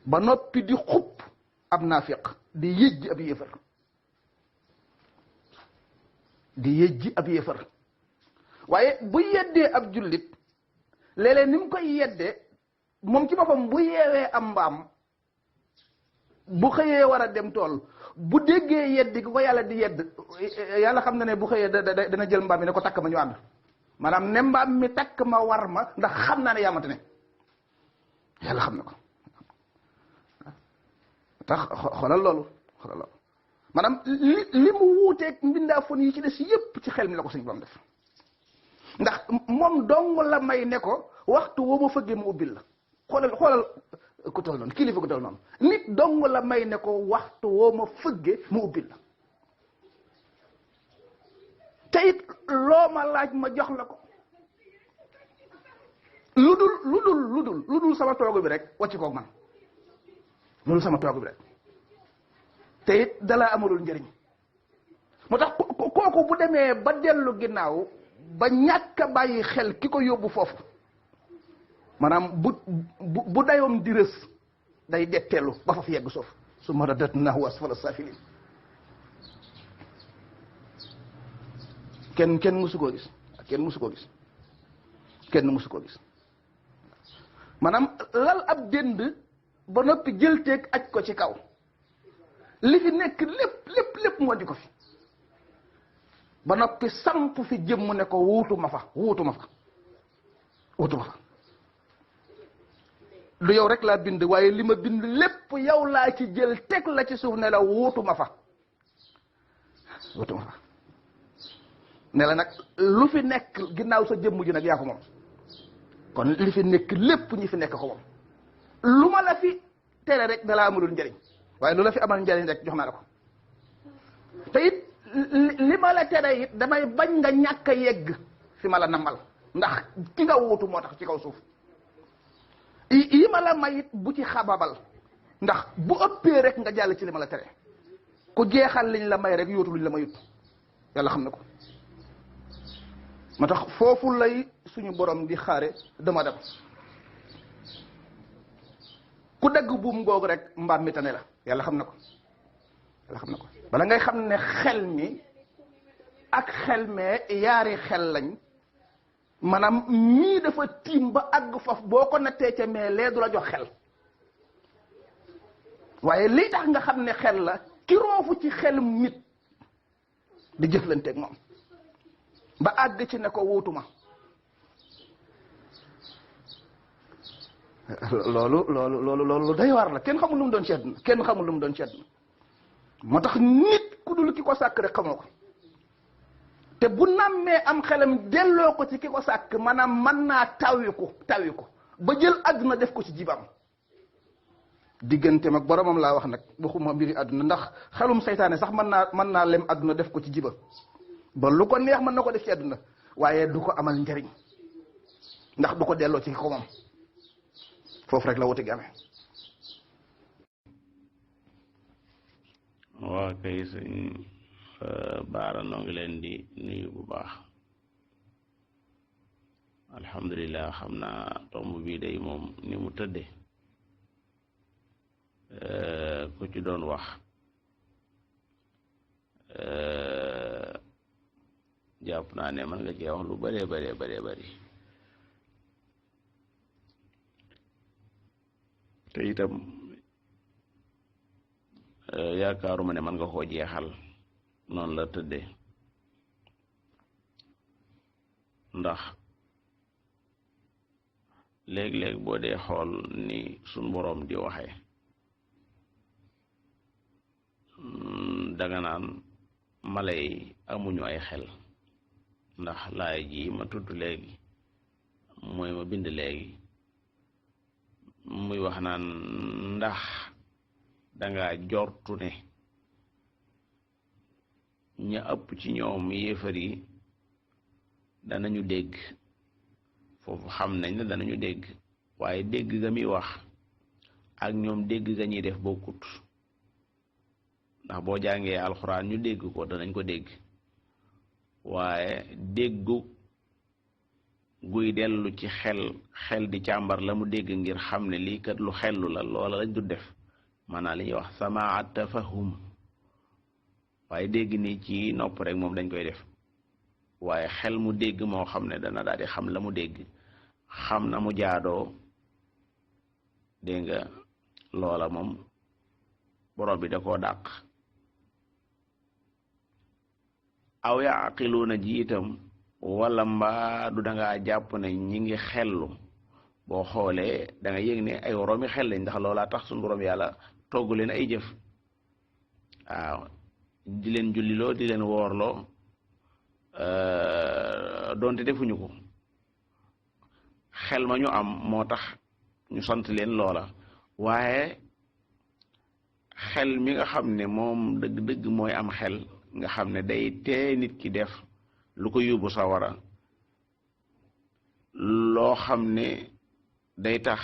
ba noppi di xupp ab naafiq di yëjji ab yéefar waaye bu yeddee ab jullit léeg-léeg ni mu koy yeddee moom ci boppam bu yeewee am mbaam bu xëyee war a dem tool bu déggee yeddi gi ko yàlla di yedd yàlla xam na ne bu xëyee dana jël mbaam mi ne ko takk ma ñu ànd maanaam ne mbaam mi takk ma war ma ndax xam naa ne yaamante ne yàlla xam na ko tax xoolal loolu maanaam li mu wuuteeg mbindaafon yi ci des yépp ci xel mi la ko suñu borom def ndax moom dong la may ne ko waxtu woo ma fëggee mu ubbil la xoolal ku tol noonu kilifa ku tol noonu nit dong la may ne ko waxtu woo ma fëggee mu ubbil la te it loo ma laaj ma jox la ko lu dul sama toogu bi rek wàcc koog man loolu sama toogu bi rek te it dalaa amalul njëriñ moo tax kooku bu demee ba dellu ginnaaw ba ñàkk a bàyyi xel ki ko yóbbu foofu maanaam bu dayoom di rës day detteelu ba fa fi yegg suuf su ma radatnaahu asfala saafiliin kenn mësu koo gis maanaam lal ab dënd ba noppi jël teeg aj ko ci kaw li fi nekk lépp mu andi ko fi ba noppi samp fi jëmm ne ko wuutu ma fa du yow rek laa bind waaye li ma bind lépp yow laa ci jël teg la ci suuf ne la wuutu ma fa ne la nag lu fi nekk ginnaaw sa jëmm ji nag yaa ko moom kon li fi nekk lépp ñi fi nekk ko moom lu ma la fi tere rek dalaa amalul njëriñ waaye lu la fi amal njëriñ rek jox naa la ko te it li ma la tere it damay bañ nga ñàkk a yegg fi ma la namal ndax ki nga wuutu moo tax ci kaw suuf yi ma la may it bu ci xababal ndax bu ëppee rek nga jàll ci li ma la tere ku jeexal liñ la may rek yóotu luñ la mayut yàlla xam na ko moo tax foofu lay suñu borom di xaare dama dem ku dagg buum googu rek mbaam mi tane la yàlla xam na ko bala ngay xam ne xel mi ak xel mee yaari xel lañ maanaam mii dafa tiim ba àgg foofu boo ko nattee ca mais lee du la jox xel waaye lii tax nga xam ne xel la ki roofu ci xelum nit di jëflanteeg moom ba àgg ci ne ko wuutuma loolu day war la kenn xamul lu mu doon ci àdduna moo tax nit ku dul ki ko sàkk rek xamoo ko te bu nammee am xelam delloo ko ci ki ko sàkk maanaam mën naa tawi ko ba jël àdduna def ko ci jibam digganteem ak boromam laa wax nag waxuma mbiri àdduna ndax xelum seytaane sax mën naa lem àdduna def ko ci jiba ba lu ko neex mën na ko def ci àdduna waaye du ko amal njariñ ndax du ko delloo ci ki ko moom foofu rek la wuti gi amee. waa kay sëñ Baara noo ngi leen di nuyu bu baax alhamdulilah xam naa tomb bii day moom ni mu tëdde ku ci doon wax jàpp naa ne man nga cee wax lu bëree bëri te itam yaakaaruma ne man nga koo jeexal noonu la tëdde ndax léeg-léeg boo dee xool ni suñ boroom di waxe danga naan mala yi amuñu ay xel ndax laay ji ma tudd léegi mooy ma bind léegi muy wax naan ndax danga jortu ne ña ëpp ci ñoom yéefar yi danañu dégg foofu xam nañ ne danañu dégg waaye dégg ga muy wax ak ñoom dégg ga ñuy def bokkut ndax boo jàngee alxuraan ñu dégg ko danañ ko dégg waaye déggu guy dellu ci xel di càmbar la mu dégg ngir xam ne lii kat lu xellu la loola lañ du def maanaam li ñuy wax samaa tafahum waaye dégg ni ci nopp rek moom dañ koy def waaye xel mu dégg moo xam ne dana daal di xam la mu dégg xam na mu jaadoo dégg nga loola moom borom bi da koo dàq aw yaqiluuna ji itam wala mbaa du dangaa jàpp ne ñi ngi xellu boo xoolee da nga yëg ne ay woroomi xel lañ ndax loolaa tax suñu borom yàlla togg leen ay jëf waaw di leen julliloo di leen woorloo doonte defuñu ko xel ma ñu am moo tax ñu sant leen loola waaye xel mi nga xam ne moom dëgg-dëgg mooy am xel nga xam ne day tee nit ki def lu ko yóbbu sawara loo xam ne day tax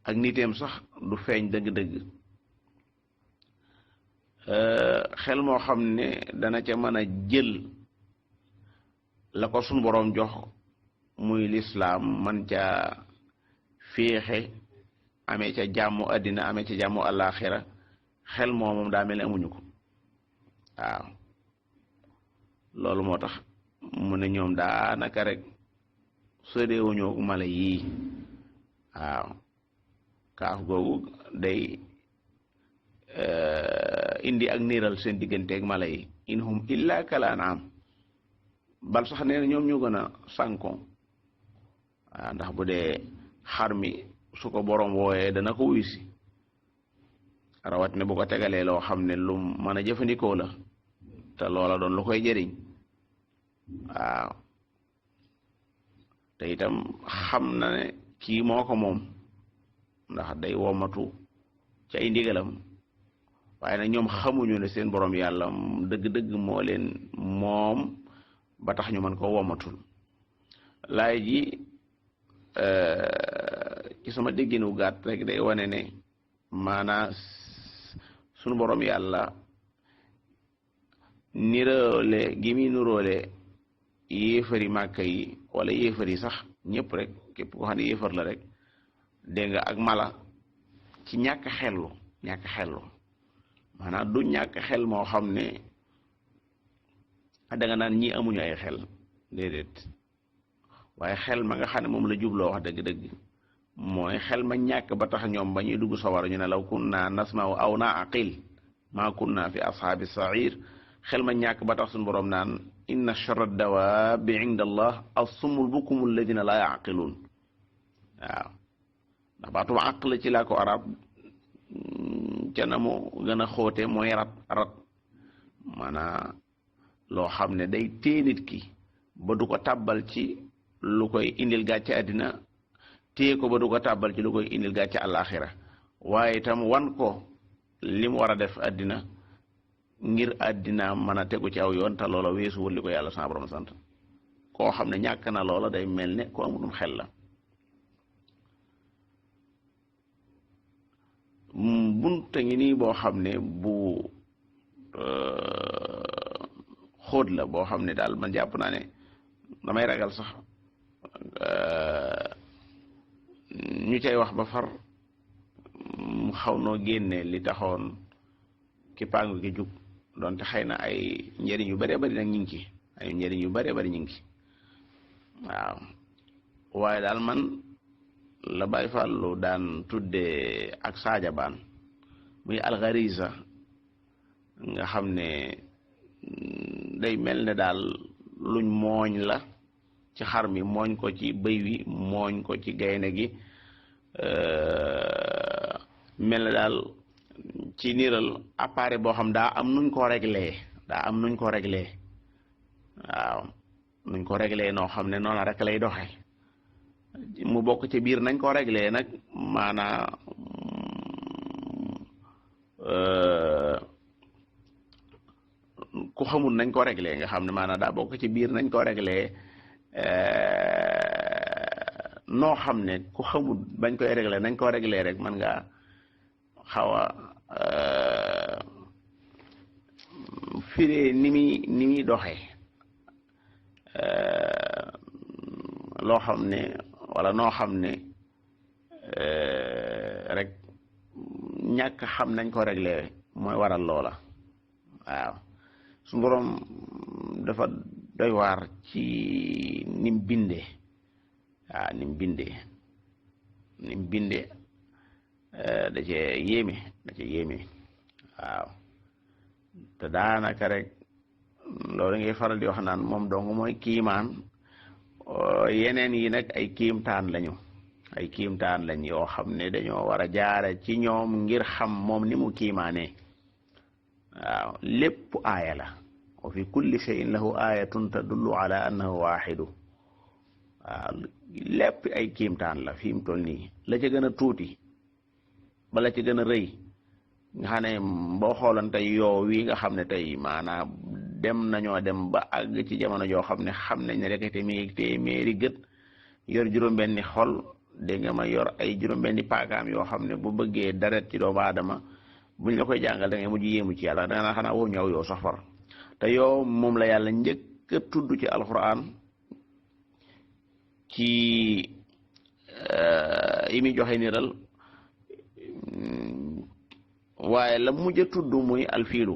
ak niteem sax du feeñ dëgg-dëgg xel moo xam ne dana ca mën a jël la ko suñ boroom jox muy lislaam man ca féexe amee ca jàmmu àddina amee ca jàmmu àllaaxira xel moom daa mel ne amuñu ko waaw loolu moo tax mu ne ñoom daanaka rek sodewuñu mala yii waaw kaaf googu day indi ak niiral seen digganteeg mala yi in hum illa kal an'am bal sax nee na ñoom ñu gën a sànko waaw ndax bu dee xar mi su ko borom wooyee dana ko wuy si rawat ne bu ko tegalee loo xam ne lu mën a jëfandikoo la te loola doon lu koy jëriñ waaw te itam xam na ne kii moo ko moom ndax day womatu ci ay ndigalam waaye nag ñoom xamuñu ne seen borom yàlla dëgg-dëgg moo leen moom ba tax ñu mën ko womatul laay ji ci sama dégginu gàtt rek day wane ne maanaa sunu borom yàlla niroole gi muy niroole yéefari màkka yi wala yéefari sax ñëpp rek képp ko xam ne yéefar la rek dégg nga ak mala ci ñàkk xellu maanaam du ñàkk xel moo xam ne da nga naan ñi amuñu ay xel déedéet waaye xel ma nga xam ne moom la jubloo wax dëgg-dëgg mooy xel ma ñàkk ba tax ñoom ba ñuy dugg sawara ñu ne law kunna nasma'u aw na'qil ma kunna fi ashaabi sa'ir xel ma ñàkk ba tax suñu boroom naan inna sharra dawaabi inda allah as-summul bukumu alladina la yaqiluun waaw ndax baatu aql ci laa ko arab ca na mu gën a xóote mooy rat maanaam loo xam ne day téye nit ki ba du ko tàbbal ci lu koy indil gàcce àddina téye ko ba du ko tàbbal ci lu koy indil gàcce àllaaxira waaye itam wan ko li mu war a def àddina ngir àddina mën a tegu ci aw yoon te loola weesuwul li ko yàlla sa borom sant koo xam ne ñàkk na loola day mel ne ko amutum xel la. bunte ngi nii boo xam ne bu xóot la boo xam ne daal man jàpp naa ne damay ragal sax ñu cay wax ba far mu xaw noo génne li taxoon ki pàngu gi jug donte xëy na ay njëriñ yu bëree bëri nag ñu ngi ci ay njëriñ yu bëree bëri ñu ngi ci waaw waaye daal man la Baay Fallu daan tuddee ak saajabaan muy alxarisa nga xam ne day mel ne daal luñ mooñ la ci xar mi mooñ ko ci bëy wi mooñ ko ci gaynde gi mel ne daal ci niiral appareil boo xam daa am nuñ ko réglé waaw nuñ ko réglé noo xam ne noona rek lay doxe mu bokk ci biir nañ ko réglé nag maanaa ku xamul nañ ko réglé nga xam ne maanaa daa bokk ci biir nañ ko réglé noo xam ne ku xamul bañ koy réglé nañ ko réglé rek man nga xaw a firee ni muy doxee loo xam ne wala noo xam ne rek ñàkk xam nañ ko réglé mooy waral loola waaw su boroom dafa doy waar ci nim bindee waaw nim bindee da cee yéeme waaw te daanaka rek loolu ngay faral di wax naan moom dong mooy kiimaan yeneen yi nag ay kiimtaan lañ yoo xam ne dañoo war a jaare ci ñoom ngir xam moom ni mu kiimaanee waaw lépp aaya la wa fi kulli shay'in lahu aayatun tadullu ala annahu waaxidu waaw lépp ay kiimtaan la fi mu toll nii la ca gën a tuuti bala ci gën a rëy nga xam ne boo xoolan tey yoo wi nga xam ne tey maanaam dem nañoo dem ba àgg ci jamono joo xam ne xam nañ ne rek te mi ngi téeméeri gët yor juróom-benni xol dégg nga ma yor ay juróom-benni paakaam yoo xam ne bu bëggee daret ci doomu aadama buñ la koy jàngal da ngay mujj yéemu ci yàlla da nga naa xanaa woo ñëw yow sax far te yow moom la yàlla njëkk a tudd ci alquran ci yi muy joxe niral waaye la mujj a tudd muy alfiilu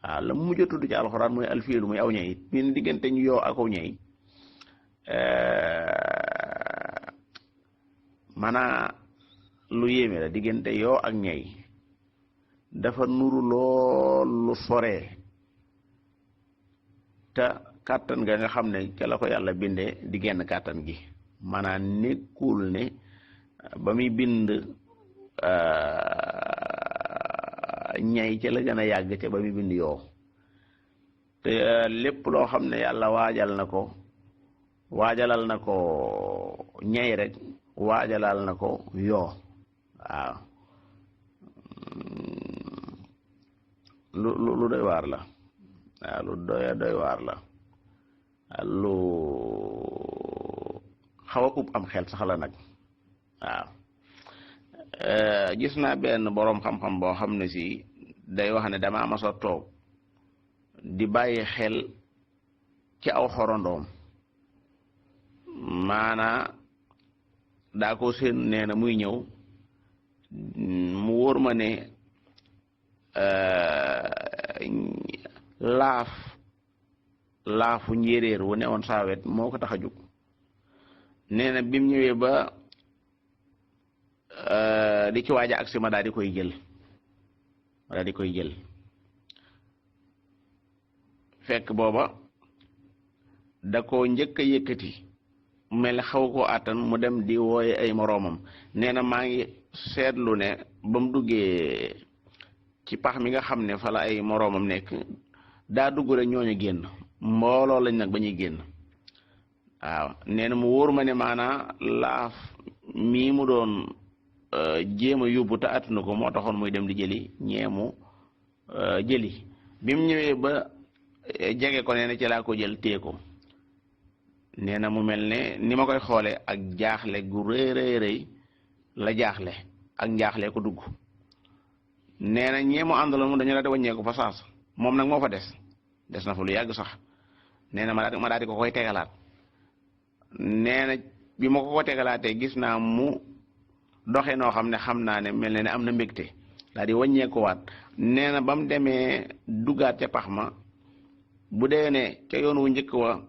waaw la mujj a tudd ci alxuraan muy alfiilu muy aw ñay min diggante ñu yoo ak aw ñay maanaa lu yéeme la diggante yoo ak ñay dafa nuru lool lu soree te kàttan nga xam ne ca la ko yàlla bindee di genn kàttan gi maanaa nekkul ne ba muy bind ñay ca la gën a yàgg ca ba muy bind yoo te lépp loo xam ne yàlla waajalal na ko ñay rek waajalal na ko yoo waaw lu doy waar la waaw lu doy waar la lu xaw a ub am xel sax la nag waaw gis naa benn boroom xam-xam boo xam ne si day wax ne dama mas a toog di bàyyi xel ci aw xorondoom maanaa daa ko seen nee na muy ñëw mu wóor ma ne laafu njéeréer wu newoon saa wet moo ko tax a jóg nee na bim ñëwee ba di ci waaja agsi ma daal di koy jël fekk booba da ko njëkk a yëkkati mel ne xaw koo àttan mu dem di wooye ay moroomam nee na maa ngi seetlu ne ba mu duggee ci pax mi nga xam ne fa la ay moroomam nekk daa dugg rek ñooñu génn mbooloo lañ nag ba ñuy génn waaw nee na mu wóor ma ne maanaa laaf mii mu doon jéem a yóbbu te attuna ko moo taxoon muy dem di jëli ñeemu jëli bi mu ñëwee ba jege ko nee na ci laa ko jël téye ko nee na mu mel ne ni ma koy xoole ak jaaxle gu rëy rëy la jaaxle ak njaaxle ko dugg nee na ñeemu àndaloon mu dañu la di wàññeeku fa saas moom nag moo fa des na fa lu yàgg sax nee na ma daal di ko koy tegalaat nee na bi ma ko tegalaatee gis naa mu doxe noo xam ne xam naa ne mel ne am na mbégte daal di wàññeekuwaat nee na ba mu demee duggaat ca pax ma bu dee ne ca yoon wu njëkk wa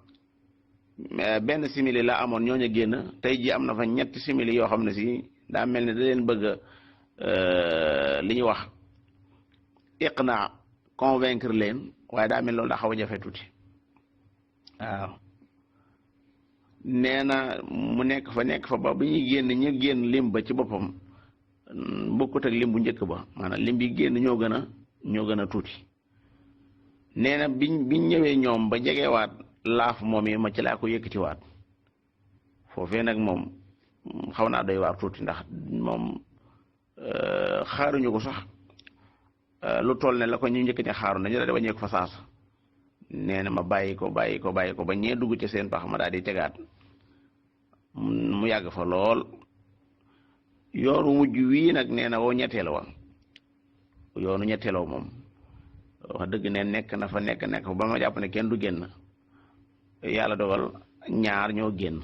benn simili la amoon ñooñu génn tey ji am na fa ñetti simili yoo xam ne si daa mel ne da leen bëgg li ñuy wax iqna convaincre leen waaye daa mel loolu daa xaw a jafe tuuti waaw nee na mu nekk fa ba bi ñuy génn ñu génn lim ba ci boppam bokkut ak lim bu njëkk ba maanaam lim bi génn ñoo gën a tuuti nee na biñ ñëwee ñoom ba jegewaat laaf moom yi ma ci laa ko yëkkatiwaat foofee nag moom xaw naa doy waar tuuti ndax moom xaaruñu ko sax lu toll ne la ko ñu njëkk ne xaaru nañu la de wàññeeku fa saasa nee na ma bàyyi ko ba ñee dugg ci seen pax ma daal di tegaat mu yàgg fa lool yoonu mujj wii nag nee na woo ñetteel wa yoonu ñetteeloo moom wax dëgg ne nekk na fa ba ma jàpp ne kenn du génn yàlla dogal ñaar ñoo génn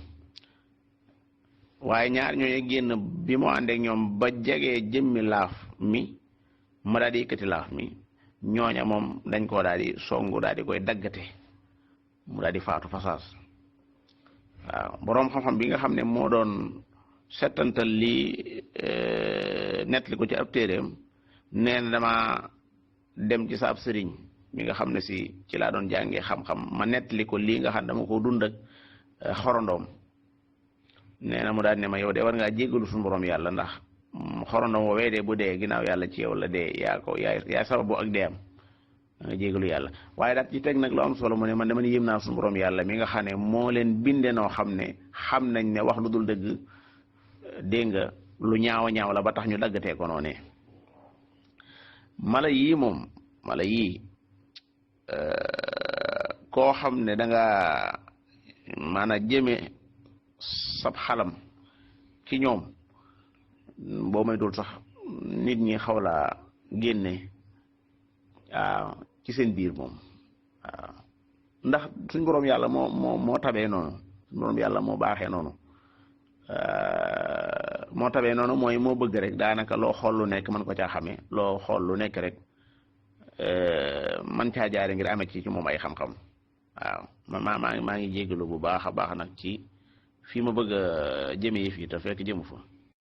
waaye ñaar ñooñu génn bi mu àndeek ñoom ba jegee jëmmi laaf mi ma daal di yëkkati laaf mi ñooña moom dañ koo daal di songu daal di koy daggate mu daal di faatu fasaas waaw boroom xam-xam bi nga xam ne moo doon settantal lii nettali ko ci ab téeréem nee na dama dem ci saab sëriñ mi nga xam ne si ci laa doon jàngee xam-xam ma nettali ko lii nga xam dama ko dund ak xorondoom nee na mu daal ne ma yow de war ngaa jéggalu suñu borom yàlla ndax xorondoom woowee de bu dee ginnaaw yàlla ci yow la dee yaa sababu ak dee am nga jéggalu yàlla waaye daal ci teg nag lu am solo mu ne man dama ne yëm naa suñu borom yàlla mi nga xam ne moo leen binde noo xam ne xam nañ ne wax lu dul dëgg dégg nga lu ñaaw la ba tax ñu daggatee ko noonu mala yii koo xam ne da nga maanaam jëme sab xalam ci ñoom boo may dul sax nit ñi xaw laa génne waaw ci seen biir moom waaw ndax suñ borom yàlla moo tabee noonu suñ borom yàlla moo baaxee noonu moo tabee noonu mooy moo bëgg rek daanaka loo xool lu nekk mën ko caa xamee loo xool lu nekk rek man caa jaare ngir amee ci moom ay xam-xam waaw maa ngi jégalu bu baax a baax nag ci fii ma bëgg a jëme yi fii te fekk jëmu fa.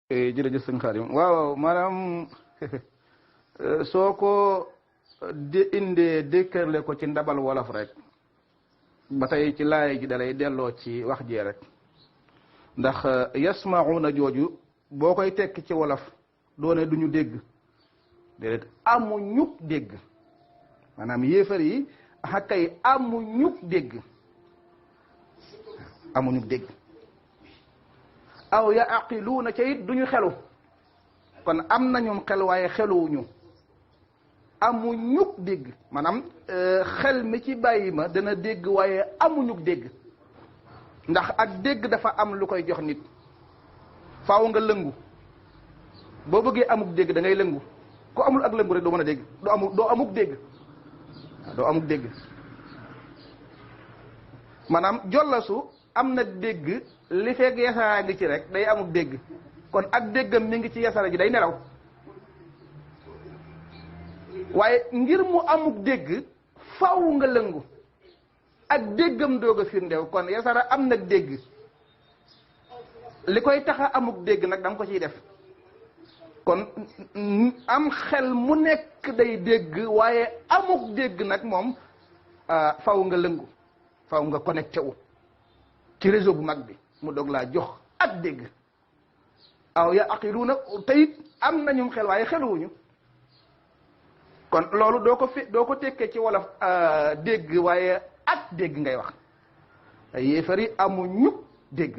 jërëjëf sëñ Xaadim waaw maanaam soo ko indee dékkarle ko ci ndabal wolof rek ba tey ci laay ji dalay delloo ci wax jee rek ndax yasmauna jooju boo koy tekki ci wolof doone duñu dégg déedéet amuñu dégg maanaam yéefar yi xakkay amuñu dégg aw yaqiluuna ca it duñu xelu kon am nañum xel waaye xeluwuñu amuñu dégg maanaam xel mi ci bàyyi ma dana dégg waaye amuñu dégg ndax ak dégg dafa am lu koy jox nit faaw nga lëngu boo bëggee amuk dégg da ngay lëngu ku amul ak lëngu rek doo mën a dégg doo amuk dégg maanaam jollasu am na dégg li fekk yasaraa ngi ci rek day amuk dégg kon ak déggam mi ngi ci yasara ji day nelaw waaye ngir mu amuk dégg faaw nga lëngu ak déggam doog a firndew kon yasara am nag dégg li koy taxa amuk dégg nag da nga ko ciy def kon am xel mu nekk day dégg waaye amuk dégg nag moom faw nga lëngu faw nga connecté wu ci réseau bu mag bi mu doog laa jox ak dégg aw ya aqiluuna te it am nañum xel waaye xeluwuñu kon loolu doo ko tekkee ci wolof dégg waaye ak dégg ngay wax yéefar yi amuñu dégg